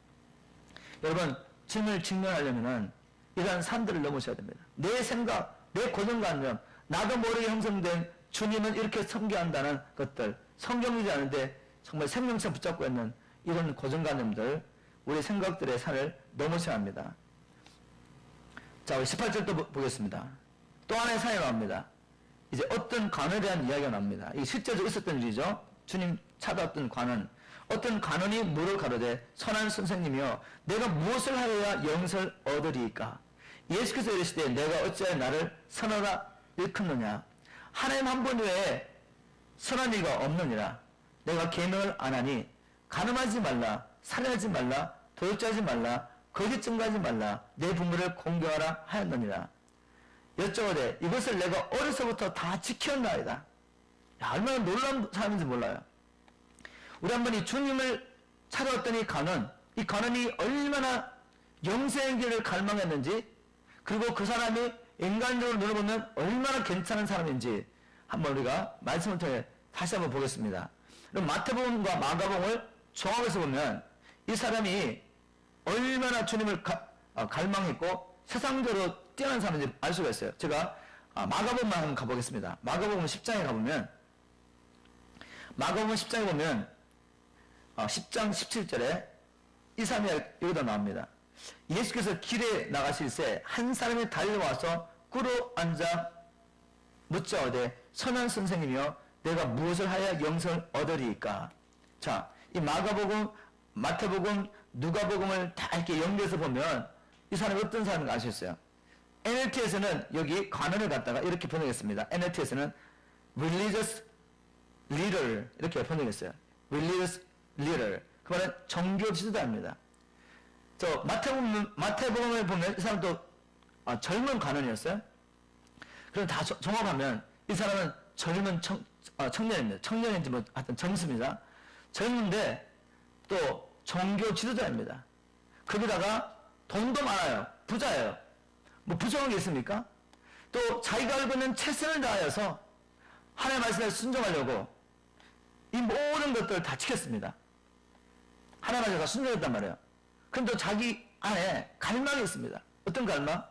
여러분, 주님을 직면하려면은 이러한 산들을 넘으셔야 됩니다. 내 생각, 내 고정관념, 나도 모르게 형성된 주님은 이렇게 섬겨한다는 것들, 성경이지 않은데 정말 생명처럼 붙잡고 있는 이런 고정관념들, 우리 생각들의 산을 넘으셔야 합니다. 자, 우리 18절 또 보겠습니다. 또 하나의 산이 나옵니다. 이제 어떤 관원에 대한 이야기가 나옵니다. 이 실제로 있었던 일이죠. 주님 찾아왔던 관원. 어떤 관원이 물을 가로되 선한 선생님이여 내가 무엇을 하여야 영생을 얻으리이까? 예수께서 이르시되 내가 어찌하여 나를 선하라 일컫느냐? 하나님 한 분 외에 선한 이가 없느니라. 내가 계명을 안 하니 간음하지 말라, 살인하지 말라, 도둑질하지 말라, 거짓 증거하지 말라, 내 부모를 공경하라 하였느니라. 여쭤보되 이것을 내가 어려서부터 다 지켰나이다. 야, 얼마나 놀라운 사람인지 몰라요. 우리 한 번 이 주님을 찾아왔던 이 관원이 얼마나 영생의 길을 갈망했는지, 그리고 그 사람이 인간적으로 눈을 얼마나 괜찮은 사람인지 한번 우리가 말씀을 통해 다시 한번 보겠습니다. 그럼 마태복음과 마가복음을 종합해서 보면 이 사람이 얼마나 주님을 갈망했고 세상적으로 뛰어난 사람인지 알 수가 있어요. 제가 마가복음만 한번 가보겠습니다. 마가복음 10장에 가보면 마가복음 10장에 보면 10장 17절에 이 사람이 여기다 나옵니다. 예수께서 길에 나가실새 한 사람이 달려와서 꿇어 앉아 묻자오되 선한 선생님이여 내가 무엇을 하여 영생을 얻으리이까? 자, 이 마가복음, 마태복음, 누가복음을 다 이렇게 연결해서 보면 이 사람이 어떤 사람인가 아셨어요? NLT에서는 여기 관원을 갖다가 이렇게 번역했습니다. NLT에서는 religious leader 이렇게 번역했어요. religious leader. 그 말은 종교 지도자입니다. 저 마태복음을 보면 이 사람도 젊은 관원이었어요. 그럼 다 종합하면 이 사람은 젊은 청년입니다. 청년인지 뭐 하여튼 젊습니다. 젊은데 또 종교 지도자입니다. 거기다가 돈도 많아요. 부자예요. 뭐 부정한 게 있습니까? 또 자기가 알고 있는 최선을 다하여서 하나님의 말씀에 순종하려고 이 모든 것들을 다 지켰습니다. 하나님 말씀에 순종했단 말이에요. 그런데 자기 안에 갈망이 있습니다. 어떤 갈망?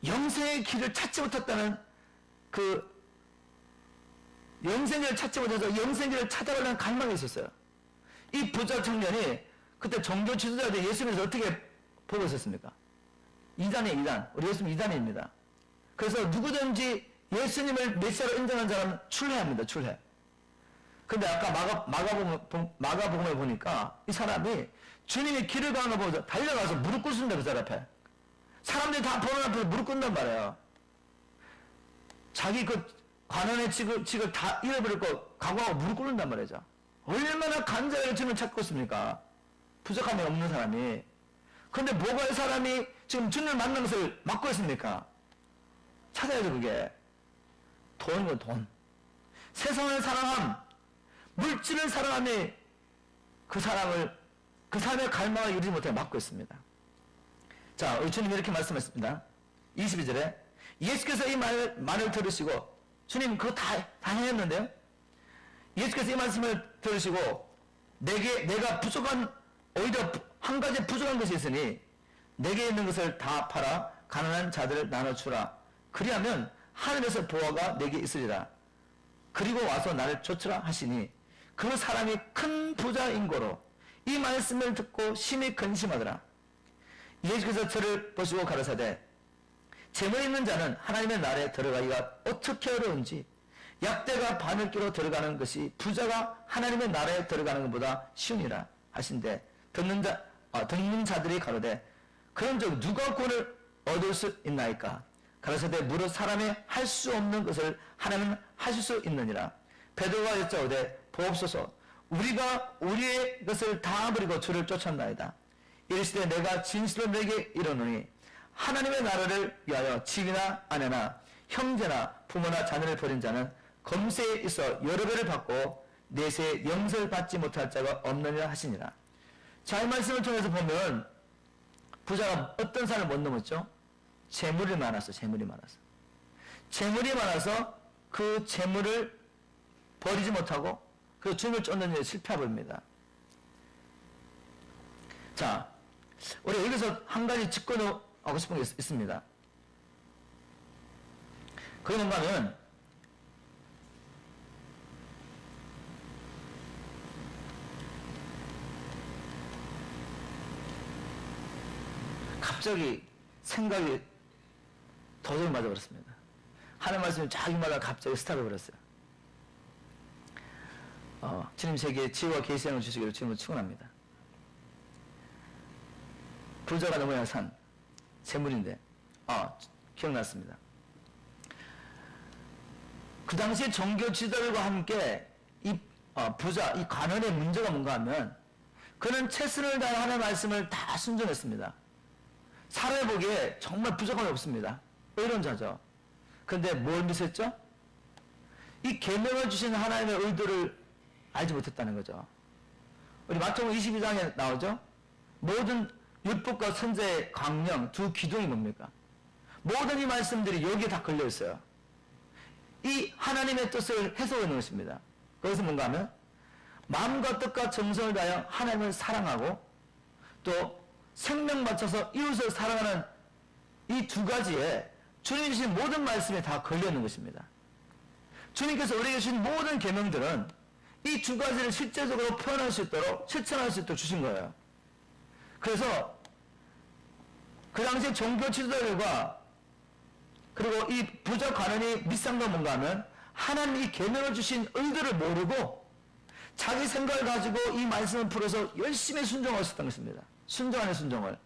영생의 길을 찾지 못했다는 그 영생길을 찾지 못해서 영생길을 찾아가려는 갈망이 있었어요. 이 부자 청년이 그때 종교 지도자들 예수님을 어떻게 보고 있었습니까? 이단이에요, 이단. 우리 예수님 이단입니다. 그래서 누구든지 예수님을 메시아로 인정한 사람은 출애합니다, 출애. 근데 아까 마가복음을 보니까 이 사람이 주님이 길을 가는 거 보면서 달려가서 무릎 꿇습니다, 그 사람 앞에. 사람들이 다 보는 앞에서 무릎 꿇는단 말이에요. 자기 그 관원의 직을 다 잃어버리고 각오하고 무릎 꿇는단 말이죠. 얼마나 간절하게 주님을 찾고 있습니까? 부족함이 없는 사람이. 근데 뭐가 이 사람이 지금 주님을 만나는 것을 막고 있습니까? 찾아야죠, 그게. 돈이요, 돈. 세상을 사랑함, 물질을 사랑함이 그 사람의 갈망을 이루지 못해 막고 있습니다. 자, 우리 주님이 이렇게 말씀하셨습니다. 22절에 예수께서 이 말을 들으시고, 주님 그거 다 해냈는데요? 예수께서 이 말씀을 들으시고, 내가 오히려 한 가지 부족한 것이 있으니, 내게 있는 것을 다 팔아 가난한 자들을 나눠주라. 그리하면 하늘에서 보화가 내게 있으리라. 그리고 와서 나를 쫓으라 하시니 그 사람이 큰 부자인 고로 이 말씀을 듣고 심히 근심하더라. 예수께서 저를 보시고 가라사대 재물 있는 자는 하나님의 나라에 들어가기가 어떻게 어려운지 약대가 바늘기로 들어가는 것이 부자가 하나님의 나라에 들어가는 것보다 쉬우니라 하신대 듣는 자들이 가로되 그런즉 누가 구원을 얻을 수 있나이까? 가라사대 무릇 사람이 할 수 없는 것을 하나님은 하실 수 있느니라. 베드로가 여짜오되 보옵소서 우리가 우리의 것을 다 버리고 주를 쫓았나이다. 이르시되 내가 진실로 내게 이르노니 하나님의 나라를 위하여 집이나 아내나 형제나 부모나 자녀를 버린 자는 검세에 있어 여러 배를 받고 내세에 영생을 받지 못할 자가 없느니라 하시니라. 자, 이 말씀을 통해서 보면 부자가 어떤 산을 못 넘었죠? 재물이 많았어. 재물이 많아서 그 재물을 버리지 못하고 그 주님을 쫓는 일에 실패해버립니다. 자, 우리 여기서 한 가지 짚어하고 싶은 게 있습니다. 그게 뭔가 하면 갑자기 생각이 도저히 맞아버렸습니다. 하나님 말씀이 자기마다 갑자기 스탑해버렸어요. 주님 세계에 지혜와 계시양을 주시기를 주님을 축원합니다. 부자가 넘어야 산 재물인데 기억났습니다. 그 당시에 종교 지도들과 함께 이 부자, 이 관원의 문제가 뭔가 하면 그는 최선을 다해 하나님의 말씀을 다 순종했습니다. 사람이 보기에 정말 부족함이 없습니다. 의로운 자죠. 그런데 뭘 미했죠? 이 계명을 주신 하나님의 의도를 알지 못했다는 거죠. 우리 마태복음 22장에 나오죠? 모든 율법과 선지자의 강령, 두 기둥이 뭡니까? 모든 이 말씀들이 여기에 다 걸려 있어요. 이 하나님의 뜻을 해석하는 것입니다. 그것은 뭔가 하면 마음과 뜻과 정성을 다하여 하나님을 사랑하고 또 생명 바쳐서 이웃을 사랑하는 이 두 가지에 주님이 주신 모든 말씀이 다 걸려있는 것입니다. 주님께서 우리에게 주신 모든 계명들은 이 두 가지를 실제적으로 표현할 수 있도록 실천할 수 있도록 주신 거예요. 그래서 그 당시 종교 지도자들과 그리고 이 부자 관원이 밑상과 뭔가 하면 하나님 이 계명을 주신 의도를 모르고 자기 생각을 가지고 이 말씀을 풀어서 열심히 순종하고 있었던 것입니다. 순종 안에 순종을.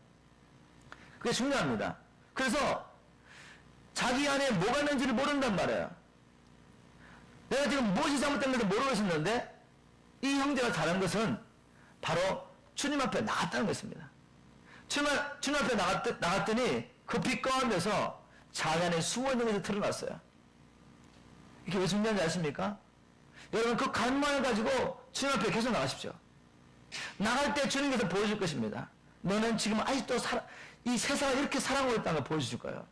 그게 중요합니다. 그래서 자기 안에 뭐가 있는지를 모른단 말이에요. 내가 지금 무엇이 잘못된 것을 모르고 있었는데 이 형제가 잘한 것은 바로 주님 앞에 나갔다는 것입니다. 주님 앞에 나갔더니 그 빛 가운데서 자기 안에 숨어있는 것이 드러났어요. 이게 왜 중요한지 아십니까? 여러분 그 갈망을 가지고 주님 앞에 계속 나가십시오. 나갈 때 주님께서 보여줄 것입니다. 너는 지금 아직도 이 세상을 이렇게 사랑하고 있다는 걸 보여주실 거예요.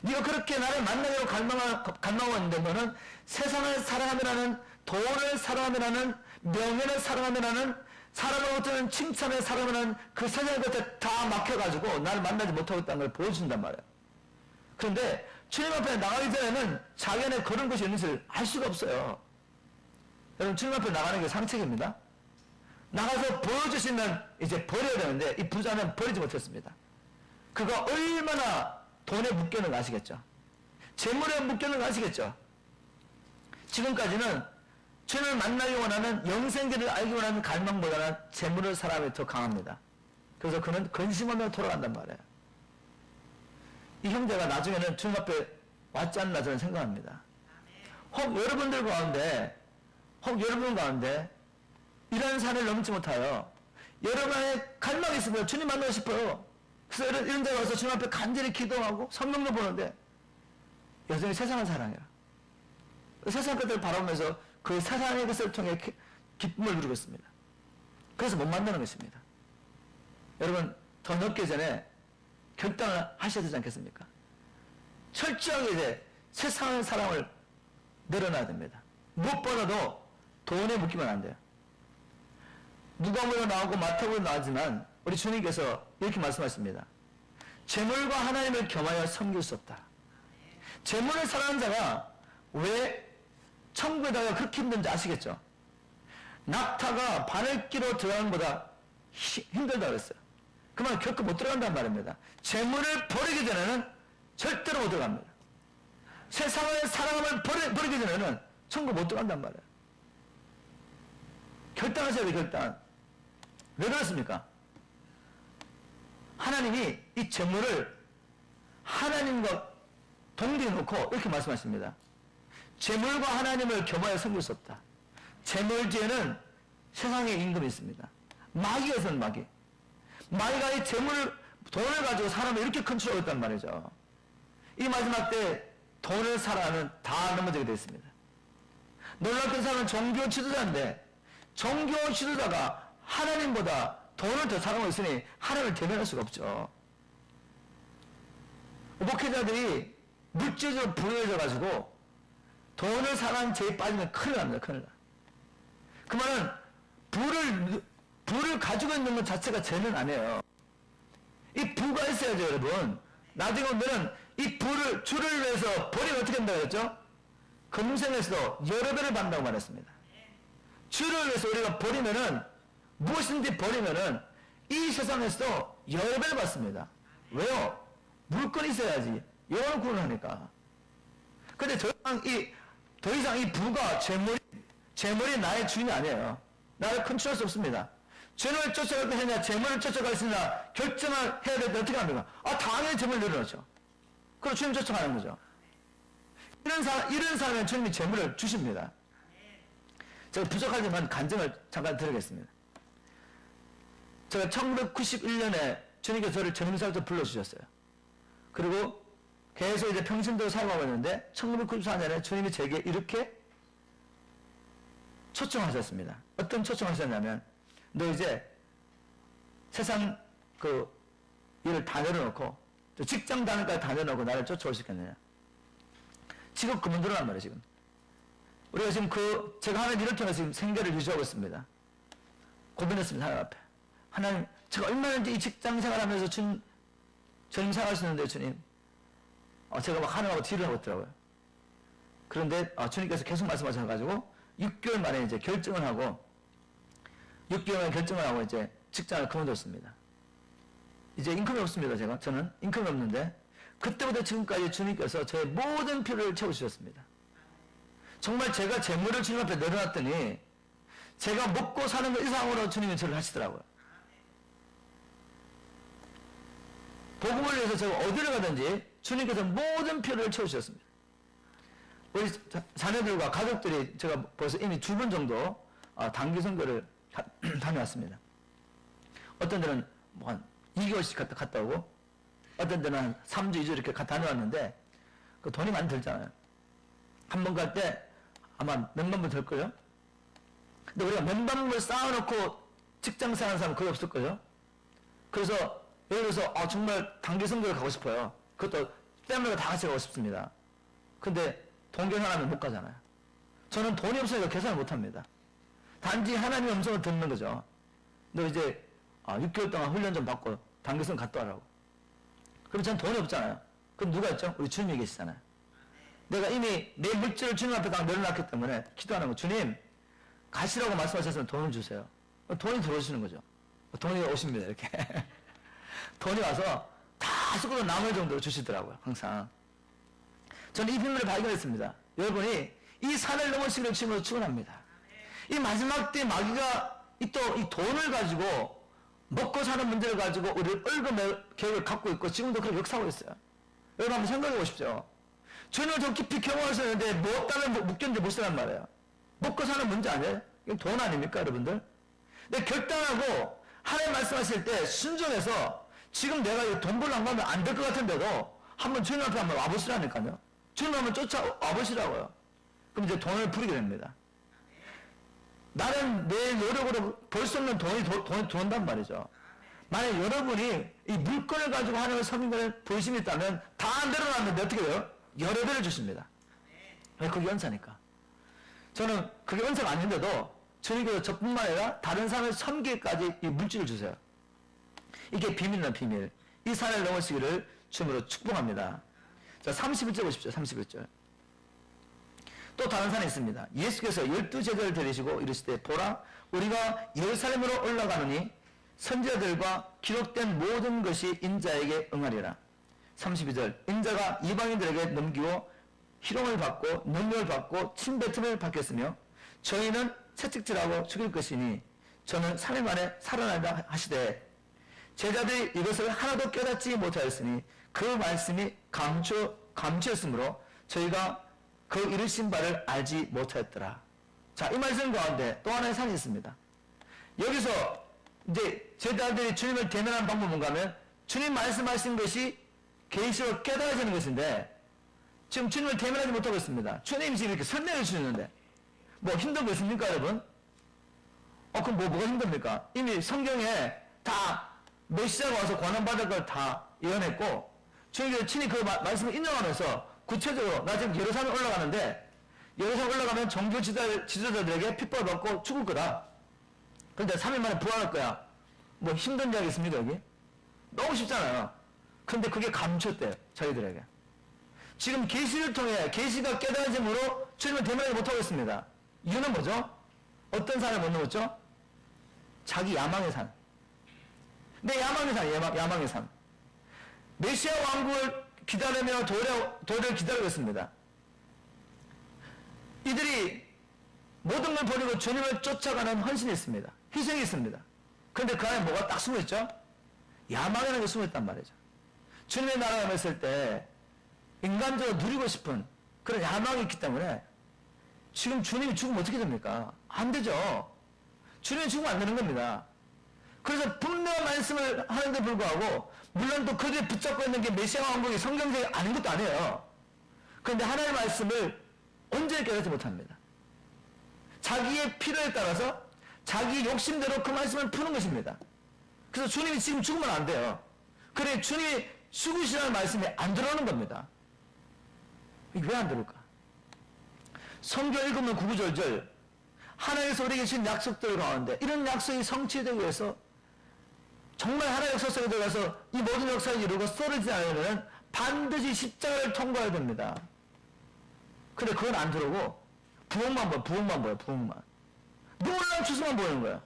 네가 그렇게 나를 만나려고 갈망하고 있는데 너는 세상을 사랑하면하는 돈을 사랑하면하는 명예를 사랑하면하는 사람으로부터는 칭찬을 사랑하는 그 세상의 것에 다 막혀가지고 나를 만나지 못하고 있다는 걸 보여준단 말이에요. 그런데 주님 앞에 나가기 전에는 자기 안에 그런 것이 있는지를 알 수가 없어요. 여러분 주님 앞에 나가는 게 상책입니다. 나가서 보여주시면 이제 버려야 되는데 이 부자는 버리지 못했습니다. 그가 얼마나 돈에 묶여는 아시겠죠? 재물에 묶여는 아시겠죠? 지금까지는 주님을 만나기 원하는 영생들을 알기 원하는 갈망보다는 재물을 사람이 더 강합니다. 그래서 그는 근심하며 돌아간단 말이에요. 이 형제가 나중에는 주님 앞에 왔지 않나 저는 생각합니다. 혹 여러분 가운데 이런 산을 넘지 못하여 여러분의 갈망이 있으면 주님 만나고 싶어요. 그래서 이런 데 와서 주님 앞에 간절히 기도하고 성경도 보는데 여전히 세상을 사랑해요. 세상 것들을 바라보면서 그 세상의 것을 통해 기쁨을 누리고 있습니다. 그래서 못 만나는 것입니다. 여러분 더 늦기 전에 결단을 하셔야 되지 않겠습니까? 철저하게 이제 세상의 사랑을 내려놔야 됩니다. 무엇보다도 돈에 묶이면 안 돼요. 누가복음에 나오고 마태복음에 나오지만 우리 주님께서 이렇게 말씀하십니다. 재물과 하나님을 겸하여 섬길 수 없다. 재물을 사랑하는 자가 왜 천국에다가 그렇게 힘든지 아시겠죠? 낙타가 바늘기로 들어가는 것보다 힘들다 그랬어요. 그만 결코 못 들어간단 말입니다. 재물을 버리기 전에는 절대로 못 들어갑니다. 세상을 사랑함을 버리기 전에는 천국 못 들어간단 말이에요. 결단하셔야 돼요, 결단. 왜 그렇습니까? 하나님이 이 재물을 하나님과 동등해 놓고 이렇게 말씀하십니다. 재물과 하나님을 겸하여 섬길 수 없다. 재물지에는 세상에 임금이 있습니다. 마귀가 있어요, 마귀. 마귀가 이 재물, 돈을 가지고 사람을 이렇게 컨트롤하고 있단 말이죠. 이 마지막 때 돈을 사랑하는 다 넘어지게 되어 있습니다. 놀랍던 사람은 종교 지도자인데 종교 지도자가 하나님보다 돈을 더 사랑하고 있으니 하나님을 대면할 수가 없죠. 목회자들이 물질적으로 부유해져 가지고 돈을 사랑하는 죄에 빠지면 큰일 납니다. 큰일 나. 그 말은 부를 가지고 있는 것 자체가 죄는 아니에요. 이 부가 있어야죠, 여러분. 나중에 오면은 이 주를 위해서 버리면 어떻게 된다고 했죠? 금생에서도 여러 배를 받는다고 말했습니다. 주를 위해서 우리가 버리면은, 무엇인지 버리면은 이 세상에서도 여러 배를 받습니다. 왜요? 물건이 있어야지. 영원을 구원하니까. 근데 더 이상 이 부가 재물이 나의 주인이 아니에요. 나를 컨트롤할 수 없습니다. 재물을 쫓아갈 것이냐, 재물을 쫓아갈 것이냐 결정을 해야 될 때 어떻게 합니까? 당연히 재물을 내려놓죠. 그리고 주님 쫓아가는 거죠. 이런 사람은 주님이 재물을 주십니다. 제가 부족하지만 간증을 잠깐 드리겠습니다. 제가 1991년에 주님께서 저를 전임사로 불러주셨어요. 그리고 계속 이제 평신도로 살아가고 있는데 1994년에 주님이 제게 이렇게 초청하셨습니다. 어떤 초청하셨냐면, 너 이제 세상 일을 다 내려놓고 직장 다니까지 다 내려놓고 나를 쫓아올 수 있겠느냐. 직업 그만두라는 말이에요. 지금 우리가 지금 제가 하나님 일을 통해서 지금 생계를 유지하고 있습니다. 고민했습니다. 하나님 앞에. 하나님, 제가 얼마나 이 직장 생활하면서 주님 생활할 수 있는데 주님, 제가 막 하나님하고 딜을 하고 있더라고요. 그런데 주님께서 계속 말씀하셔가지고 6개월 만에 이제 결정을 하고 6개월 만에 결정을 하고 이제 직장을 그만뒀습니다. 이제 인컴이 없습니다. 저는 인컴이 없는데 그때부터 지금까지 주님께서 저의 모든 필요를 채워주셨습니다. 정말 제가 재물을 주님 앞에 내려놨더니 제가 먹고 사는 것 이상으로 주님이 저를 하시더라고요. 복음을 위해서 제가 어디를 가든지 주님께서 모든 필요를 채워주셨습니다. 우리 자녀들과 가족들이 제가 벌써 이미 2번 정도 단기 선교를 다녀왔습니다. 어떤 데는 한 2개월씩 갔다 오고, 어떤 데는 한 3주, 2주 이렇게 다녀왔는데, 그 돈이 많이 들잖아요. 한 번 갈 때 아마 몇만 불 들걸요? 근데 우리가 몇만 불 쌓아놓고 직장 생활하는 사람은 거의 없을 거예요. 그래서, 예를 들어서, 정말 단기 선교를 가고 싶어요. 그것도 패밀리가 다 같이 가고 싶습니다. 근데 동경하면 못 가잖아요. 저는 돈이 없으니까 계산을 못 합니다. 단지 하나님의 음성을 듣는 거죠. 너 이제 6개월 동안 훈련 좀 받고 단기선 갔다 와라고. 그럼 전 돈이 없잖아요. 그럼 누가 있죠? 우리 주님이 계시잖아요. 내가 이미 내 물질을 주님 앞에 다 내려놨기 때문에 기도하는 거. 주님, 가시라고 말씀하셨으면 돈을 주세요. 돈이 들어오시는 거죠. 돈이 오십니다. 이렇게. 돈이 와서 다 쓰고 남을 정도로 주시더라고요. 항상. 저는 이 비밀을 발견했습니다. 여러분이 이 산을 넘어시기를 주님으로 축원합니다. 이 마지막 때 마귀가 이 돈을 가지고 먹고 사는 문제를 가지고 우리를 얽어맬 계획을 갖고 있고 지금도 그렇게 역사하고 있어요. 여러분 한번 생각해 보십시오. 주님을 더 깊이 경험하셨는데 뭐 때문에 묶였는지 못 사는 말이에요. 먹고 사는 문제 아니에요? 이건 돈 아닙니까, 여러분들? 근데 결단하고 하나님 말씀하실 때 순종해서 지금 내가 돈 벌러 안 가면 안 될 것 같은데도 한번 주님 앞에 한번 와보시라니까요. 주님 한번 쫓아와보시라고요. 그럼 이제 돈을 부리게 됩니다. 나는 내 노력으로 벌 수 없는 돈이 들어온단 말이죠. 만약 여러분이 이 물건을 가지고 하나님을 섬기는 것에 부심이 있다면 다 안 내려놨는데 어떻게 돼요? 여러 배를 주십니다. 왜? 그게 은사니까. 저는 그게 은사가 아닌데도 주님께서 저뿐만 아니라 다른 사람을 섬기기까지 이 물질을 주세요. 이게 비밀이란 비밀. 이 산을 넘으시기를 주님으로 축복합니다. 자, 31절 보십시오. 31절. 또 다른 산이 있습니다. 예수께서 12제자를 데리시고 이르시되 보라 우리가 예루살렘으로 올라가느니 선지자들과 기록된 모든 것이 인자에게 응하리라. 32절 인자가 이방인들에게 넘기고 희롱을 받고 능력을 받고 침뱉음을 받겠으며 저희는 채찍질하고 죽일 것이니 저는 3일 만에 살아난다 하시되 제자들이 이것을 하나도 깨닫지 못하였으니 그 말씀이 감추였으므로 저희가 그 이르신 바를 알지 못하였더라. 자, 이 말씀 가운데 또 하나의 산이 있습니다. 여기서 이제 제자들이 주님을 대면하는 방법은 뭔가 하면 주님 말씀하신 것이 계시로 깨달아지는 것인데 지금 주님을 대면하지 못하고 있습니다. 주님이 지금 이렇게 설명해 주시는데 뭐 힘든 거 있습니까 여러분? 그럼 뭐가 힘듭니까? 이미 성경에 다 메시아가 와서 권한받을 걸 다 예언했고 주님께서 친히 그 말씀을 인정하면서 구체적으로 나 지금 예루살렘 올라가는데 예루살렘 올라가면 종교 지도자들에게 핍박을 받고 죽을 거다. 그런데 3일 만에 부활할 거야. 뭐 힘든 이야기 있습니까 여기? 너무 쉽잖아요. 근데 그게 감췄대요 저희들에게. 지금 계시를 통해 계시가 깨달아짐으로 주님을 대면하지 못하고 있습니다. 이유는 뭐죠? 어떤 산을 못 넘었죠? 자기 야망의 산. 내 야망의 산, 야망의 산. 메시아 왕국을 기다리며 도래를 기다리고 있습니다. 이들이 모든 걸 버리고 주님을 쫓아가는 헌신이 있습니다. 희생이 있습니다. 그런데 그 안에 뭐가 딱 숨어있죠? 야망이라는 게 숨어있단 말이죠. 주님의 나라가 있을 때 인간적으로 누리고 싶은 그런 야망이 있기 때문에 지금 주님이 죽으면 어떻게 됩니까? 안 되죠. 주님이 죽으면 안 되는 겁니다. 그래서 분명한 말씀을 하는데 불구하고 물론 또 그들이 붙잡고 있는 게 메시아 왕국이 성경적이 아닌 것도 아니에요. 그런데 하나님의 말씀을 온전히 깨닫지 못합니다. 자기의 필요에 따라서 자기 욕심대로 그 말씀을 푸는 것입니다. 그래서 주님이 지금 죽으면 안 돼요. 그래 주님이 죽으시라는 말씀이 안 들어오는 겁니다. 이게 왜 안 들어올까? 성경 읽으면 구구절절 하나님께서 우리에게 주신 약속들 가운데 이런 약속이 성취되기 위해서 정말 하나의 역사 속에 들어가서 이 모든 역사를 이루고 썰어지지 않으면 반드시 십자가를 통과해야 됩니다. 근데 그건 안 들어오고 부흥만 보여. 부흥만. 놀라운 추수만 보이는 거야.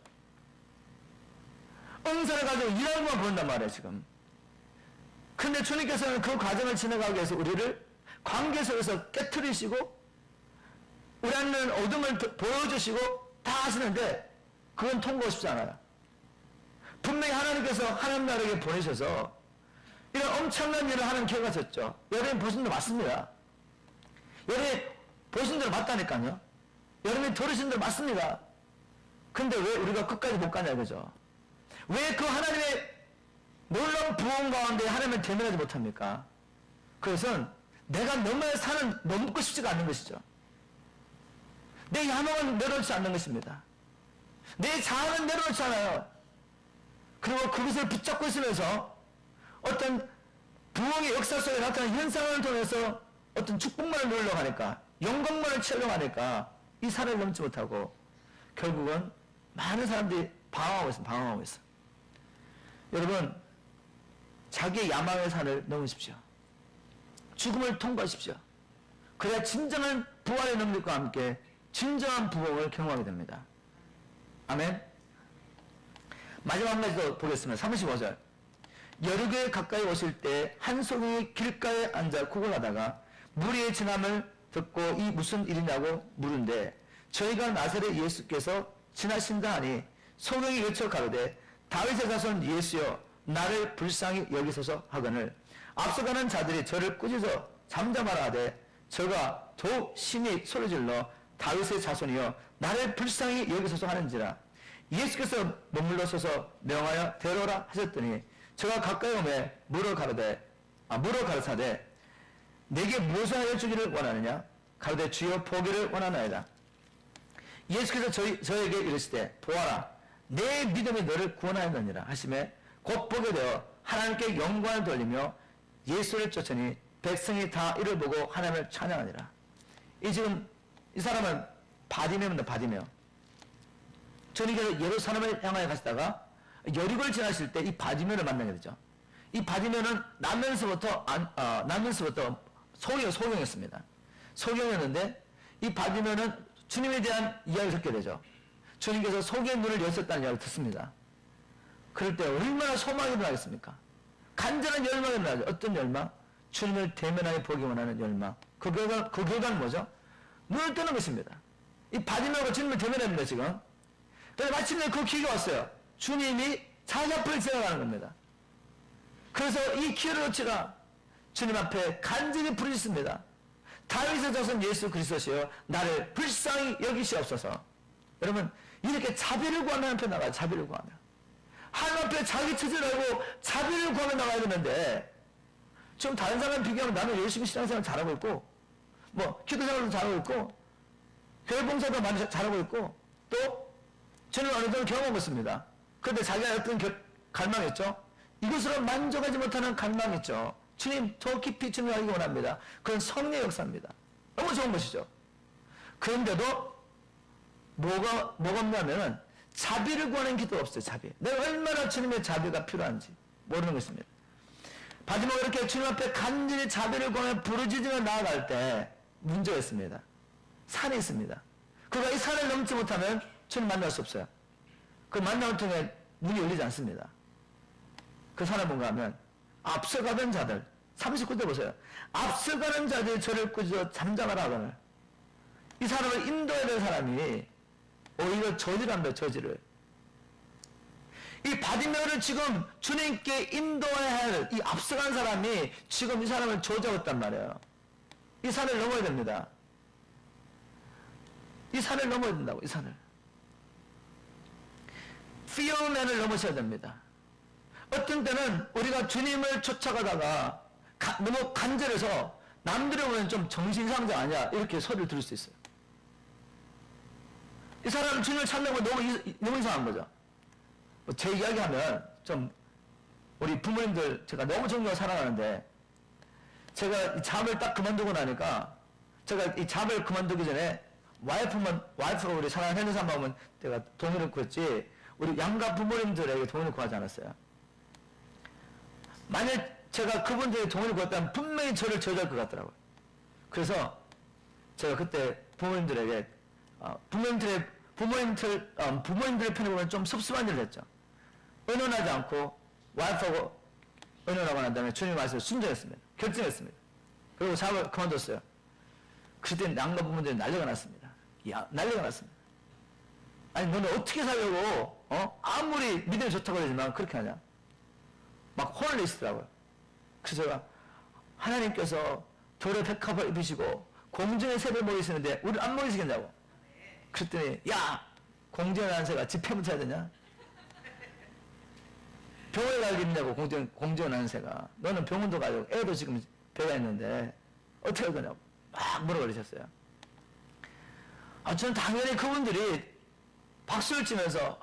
은사를 가지고 일하는 것만 보인단 말이야 지금. 근데 주님께서는 그 과정을 지나가기 위해서 우리를 관계 속에서 깨트리시고 우리는 어둠을 보여주시고 다 하시는데 그건 통과하고 싶지 않아요. 분명히 하나님께서 하나님 나라에게 보내셔서 이런 엄청난 일을 하는 기회가 있었죠. 여러분이 보신 대로 맞습니다. 여러분이 보신 대로 맞다니까요. 여러분이 들으신 대로 맞습니다. 근데 왜 우리가 끝까지 못 가냐 그죠? 왜 그 하나님의 놀라운 부흥 가운데 하나님을 대면하지 못합니까? 그것은 내가 너의 산을 넘고 싶지가 않는 것이죠. 내 야망은 내려놓지 않는 것입니다. 내 자아는 내려놓지 않아요. 그리고 그것을 붙잡고 있으면서 어떤 부흥의 역사 속에 나타나는 현상을 통해서 어떤 축복만을 누리려고 하니까 영광만을 취하려고 하니까 이 산을 넘지 못하고 결국은 많은 사람들이 방황하고 있어. 여러분 자기의 야망의 산을 넘으십시오. 죽음을 통과하십시오. 그래야 진정한 부활의 능력과 함께 진정한 부흥을 경험하게 됩니다. 아멘. 마지막 한 가지 더 보겠습니다. 35절. 여리고에 가까이 오실 때 한 소경이 길가에 앉아 구걸하다가 무리의 지남을 듣고 이 무슨 일이냐고 물은데 저희가 나사렛 예수께서 지나신다 하니 소경이 외쳐 가로되 다윗의 자손 예수여 나를 불쌍히 여기소서 하거늘 앞서가는 자들이 저를 꾸짖어 잠잠하라 하되 저가 더욱 심히 소리질러 다윗의 자손이여 나를 불쌍히 여기소서 하는지라 예수께서 머물러 서서 명하여 데려오라 하셨더니 저가 가까이 오매 물어 가르사되 내게 무엇을 하여 주기를 원하느냐 가로되 주여 보기를 원하나이다. 예수께서 저에게 이르시되 보아라 내 믿음이 너를 구원하였느니라 하시매 곧 보게 되어 하나님께 영광을 돌리며 예수를 쫓으니 백성이 다 이를 보고 하나님을 찬양하니라. 이 사람은 바디메오입니다. 바디메오. 주님께서 예루살렘을 향하여 가시다가 여리고를 지나실 때 이 바디메오를 만나게 되죠. 이 바디메오는 나면서부터 소경이었습니다. 소경이었는데 이 바디메오는 주님에 대한 이야기를 듣게 되죠. 주님께서 속의 눈을 여셨다는 이야기를 듣습니다. 그럴 때 얼마나 소망이 일어나겠습니까? 간절한 열망이 일어나죠. 어떤 열망? 주님을 대면하게 보기 원하는 열망. 그 결과는 뭐죠? 눈을 뜨는 것입니다. 이 바디메오가 주님을 대면합니다, 지금. 그래서 마침내 그 기회가 왔어요. 주님이 자기 앞을 지나가는 겁니다. 그래서 이 기회를 놓치라 주님 앞에 간절히 부르짖습니다. 다윗의 자손 예수 그리스도시여 나를 불쌍히 여기시옵소서. 여러분 이렇게 자비를 구하며 하나님 앞에 나가요. 자비를 구하며 하나님 앞에 자기 처지를 알고 자비를 구하며 나가야 되는데 지금 다른 사람 비교하면 나는 열심히 신앙생활 잘하고 있고 뭐 기도생활도 잘하고 있고 교회 봉사도 많이 잘하고 있고 또 저는 어느 정도 경험하고 있습니다. 그런데 자기가 어떤 갈망이 있죠. 이것으로 만족하지 못하는 갈망이 있죠. 주님 더 깊이 주님을 알기 원합니다. 그건 성령의 역사입니다. 너무 좋은 것이죠. 그런데도 뭐가 없냐면은 자비를 구하는 기도가 없어요. 자비. 내가 얼마나 주님의 자비가 필요한지 모르는 것입니다. 바디메오가 이렇게 주님 앞에 간절히 자비를 구하며 부르짖으며 나아갈 때 문제가 있습니다. 산이 있습니다. 그가 이 산을 넘지 못하면 주님 만날 수 없어요. 그 만남을 통해 문이 열리지 않습니다. 그 산은 뭔가 하면 앞서가던 자들 39절 보세요. 앞서가는 자들이 저를 꾸짖어 잠잠하라 하거늘. 이 사람을 인도해야 될 사람이 오히려 저지를 합니다. 저지를. 이 바디메오를 지금 주님께 인도해야 할 이 앞서간 사람이 지금 이 사람을 저지하고 있단 말이에요. 이 산을 넘어야 됩니다. 이 산을 넘어야 된다고. 이 산을. 피어맨을 넘으셔야 됩니다. 어떤 때는 우리가 주님을 쫓아가다가 너무 간절해서 남들이 보면 좀 정신상자 아니야 이렇게 소리를 들을 수 있어요. 이 사람은 주님을 찾는 거 너무 이상한 거죠. 제 이야기하면 좀 우리 부모님들 제가 너무 존경하고 사랑하는데 제가 이 잡을 딱 그만두고 나니까 제가 이 잡을 그만두기 전에 와이프가 우리 사랑하는 현대사 마음은 내가 동의를 구했지 우리 양가 부모님들에게 동의를 구하지 않았어요. 만약 제가 그분들의 동의를 구했다면 분명히 저를 저지할 것 같더라고요. 그래서 제가 그때 부모님들에게 부모님들의 편에 보면 좀 섭섭한 일을 했죠. 의논하지 않고 와이프하고 의논하고 난 다음에 주님 말씀을 순종했습니다. 결정했습니다. 그리고 잡을 그만뒀어요. 그때 양가 부모님들이 난리가 났습니다. 난리가 났습니다. 아니 너는 어떻게 살려고 아무리 믿음이 좋다고 그러지만 그렇게 하냐. 막 혼을 내시더라고요. 그래서 제가 하나님께서 돌의 백합을 입으시고 공중의 새를 먹이시는데 우리를 안 먹이시겠냐고. 그랬더니 야 공중의 난새가 집회문 타야 되냐? 병원에 갈 일 있냐고. 공중의 난새가 너는 병원도 가고 애도 지금 배가 있는데 어떻게 할 거냐고 막 물어버리셨어요. 저는 당연히 그분들이 박수를 치면서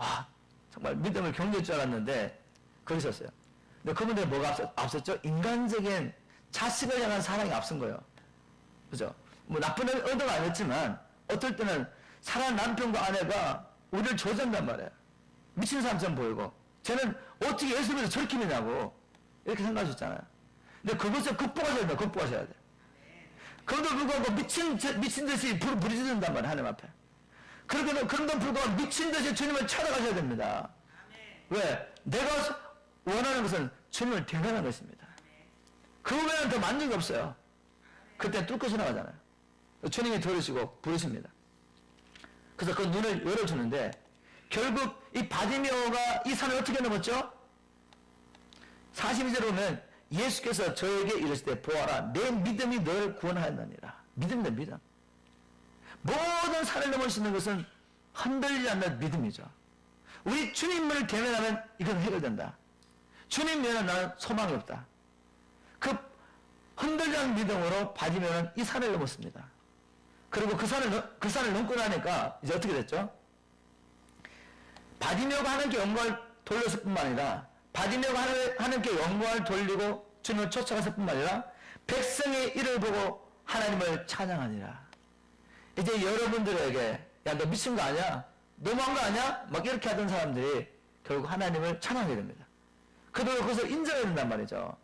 정말 믿음을 경배할 줄 알았는데 그러셨어요. 근데 그분들은 뭐가 앞섰죠? 인간적인 자식을 향한 사랑이 앞선 거예요. 그죠? 뭐 나쁜 의도가 아니었지만 어떨 때는 사랑하는 남편과 아내가 우리를 저주한단 말이에요. 미친 사람처럼 보이고 쟤는 어떻게 예수 믿어 저렇게 믿냐고 이렇게 생각하셨잖아요. 근데 그것을 극복하셔야 돼요. 극복하셔야 돼요. 그런데도 불구하고 미친 듯이 부르짖는단 말이에요. 하나님 앞에. 그런데도 불구하고 미친 듯이 주님을 찾아가셔야 됩니다. 왜? 내가 원하는 것은 주님을 대면하는 것입니다. 그 외에는 더 만족이 없어요. 그때 뚫고 지나가잖아요. 주님이 들으시고 부르십니다. 그래서 그 눈을 열어주는데 결국 이 바디메오가 이 산을 어떻게 넘었죠? 42절에 보면 예수께서 저에게 이르시되 보아라 내 믿음이 너를 구원하였느니라. 믿음이다. 믿음. 모든 산을 넘을 수 있는 것은 흔들리지 않는 믿음이죠. 우리 주님을 대면하면 이건 해결된다. 주님 외에는 나는 소망이 없다. 그 흔들리지 않는 믿음으로 바디메오는 이 산을 넘었습니다. 그리고 그 산을 넘고 나니까 이제 어떻게 됐죠? 바디메오가 하나님께 영광을 돌렸을 뿐만 아니라 바디메오가 하나님께 영광을 돌리고 주님을 쫓아갔을 뿐만 아니라 백성의 이를 보고 하나님을 찬양하니라. 이제 여러분들에게 야 너 미친 거 아니야? 너무한 거 아니야? 막 이렇게 하던 사람들이 결국 하나님을 찬양하게 됩니다. 그들은 그것을 인정해야 된단 말이죠.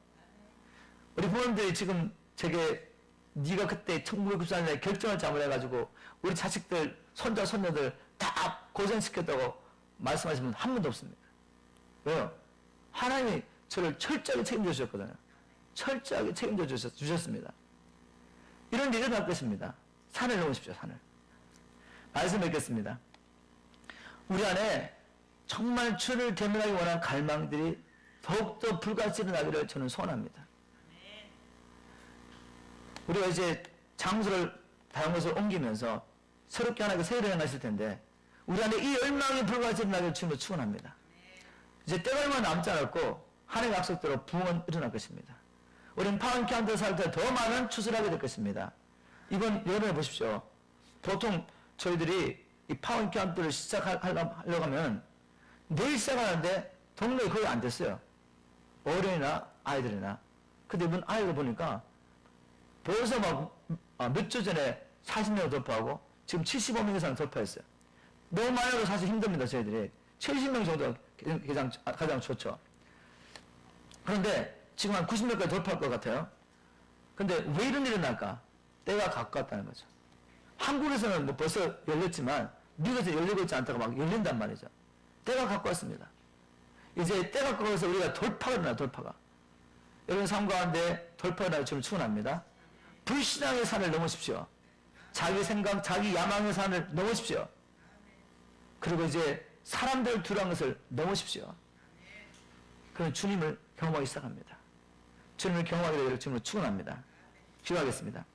우리 부모님들이 지금 제게 네가 그때 1994년에 결정을 잘못해가지고 우리 자식들, 손자, 손녀들 다 고생시켰다고 말씀하신 분 한 분도 없습니다. 왜요? 하나님이 저를 철저하게 책임져 주셨거든요. 철저하게 책임져 주셨습니다. 이런 일이 일어날 것입니다. 산을 넘으십시오, 산을. 말씀 뵙겠습니다. 우리 안에 정말 주를 대면하기 원하는 갈망들이 더욱더 불같이 일어나기를 저는 소원합니다. 우리가 이제 장소를 다른 곳을 옮기면서 새롭게 하나님께 새해를 행하실 텐데 우리 안에 이 열망이 불같이 일어나기를 주님을 축원합니다. 이제 때가 얼마 남지 않았고 하나님의 약속대로 부흥은 일어날 것입니다. 우리는 파운키한테 살 때 더 많은 추수를 하게 될 것입니다. 이번 여름에 보십시오. 보통 저희들이 이 파운키한테를 시작하려고 하면 내일 시작하는데 동네에 거의 안 됐어요. 어른이나 아이들이나. 근데 이번 아이들 보니까 벌써 몇 주 전에 40명 돌파하고 지금 75명 이상 돌파했어요. 너무 많이 해도 사실 힘듭니다, 저희들이. 70명 정도 가장 좋죠. 그런데 지금 한 90명까지 돌파할 것 같아요. 근데 왜 이런 일이 날까? 때가 가까웠다는 거죠. 한국에서는 뭐 벌써 열렸지만 미국에서 열리고 있지 않다가 막 열린단 말이죠. 때가 가까웠습니다. 이제 때가 가까워서 우리가 돌파가 일어나, 돌파가. 여러분 삶 가운데 돌파가 일어나고 지금 축원합니다. 불신앙의 산을 넘으십시오. 자기 생각, 자기 야망의 산을 넘으십시오. 그리고 이제 사람들 두려운 것을 넘으십시오. 그럼 주님을 경험하기 시작합니다. 주님을 경험하게 되기를 주님으로 축원합니다. 기도하겠습니다.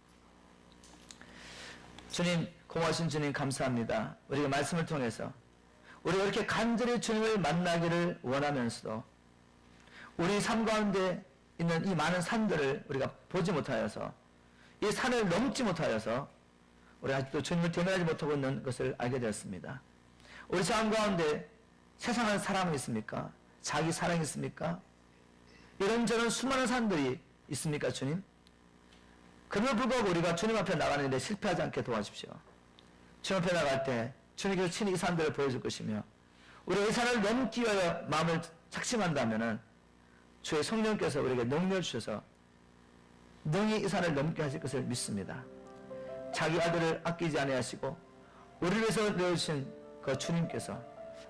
주님, 고마우신 주님 감사합니다. 우리가 말씀을 통해서 우리가 이렇게 간절히 주님을 만나기를 원하면서도 우리 삶 가운데 있는 이 많은 산들을 우리가 보지 못하여서 이 산을 넘지 못하여서 우리가 아직도 주님을 대면하지 못하고 있는 것을 알게 되었습니다. 우리 삶 가운데 세상은 사랑이 있습니까? 자기 사랑이 있습니까? 이런저런 수많은 산들이 있습니까, 주님? 그럼에도 불구하고 우리가 주님 앞에 나가는데 실패하지 않게 도와주십시오. 주님 앞에 나갈 때 주님께서 친히 이 산들을 보여줄 것이며 우리가 이 산을 넘기 위하여 마음을 작심한다면 주의 성령께서 우리에게 능력을 주셔서 능히 이 산을 넘게 하실 것을 믿습니다. 자기 아들을 아끼지 아니하시고 우리를 위해서 내어주신 그 주님께서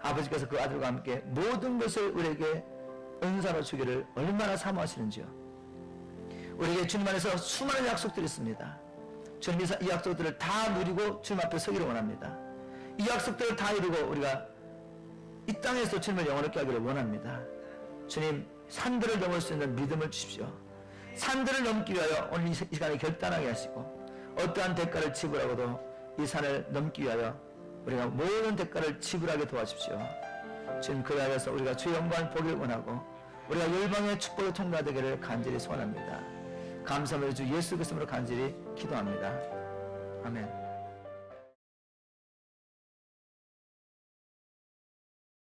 아버지께서 그 아들과 함께 모든 것을 우리에게 은사로 주기를 얼마나 사모하시는지요. 우리에게 주님 안에서 수많은 약속들이 있습니다. 주님이 이 약속들을 다 누리고 주님 앞에 서기를 원합니다. 이 약속들을 다 이루고 우리가 이 땅에서 주님을 영원하게 하기를 원합니다. 주님, 산들을 넘을 수 있는 믿음을 주십시오. 산들을 넘기 위하여 오늘 이 시간에 결단하게 하시고 어떠한 대가를 지불하고도 이 산을 넘기 위하여 우리가 모든 대가를 지불하게 도와주십시오. 주님, 그리하여서 우리가 주의 영광을 보길 원하고 우리가 열방의 축복을 통과되기를 간절히 소원합니다. 감사함을 주 예수 그리스도로 간절히 기도합니다. 아멘.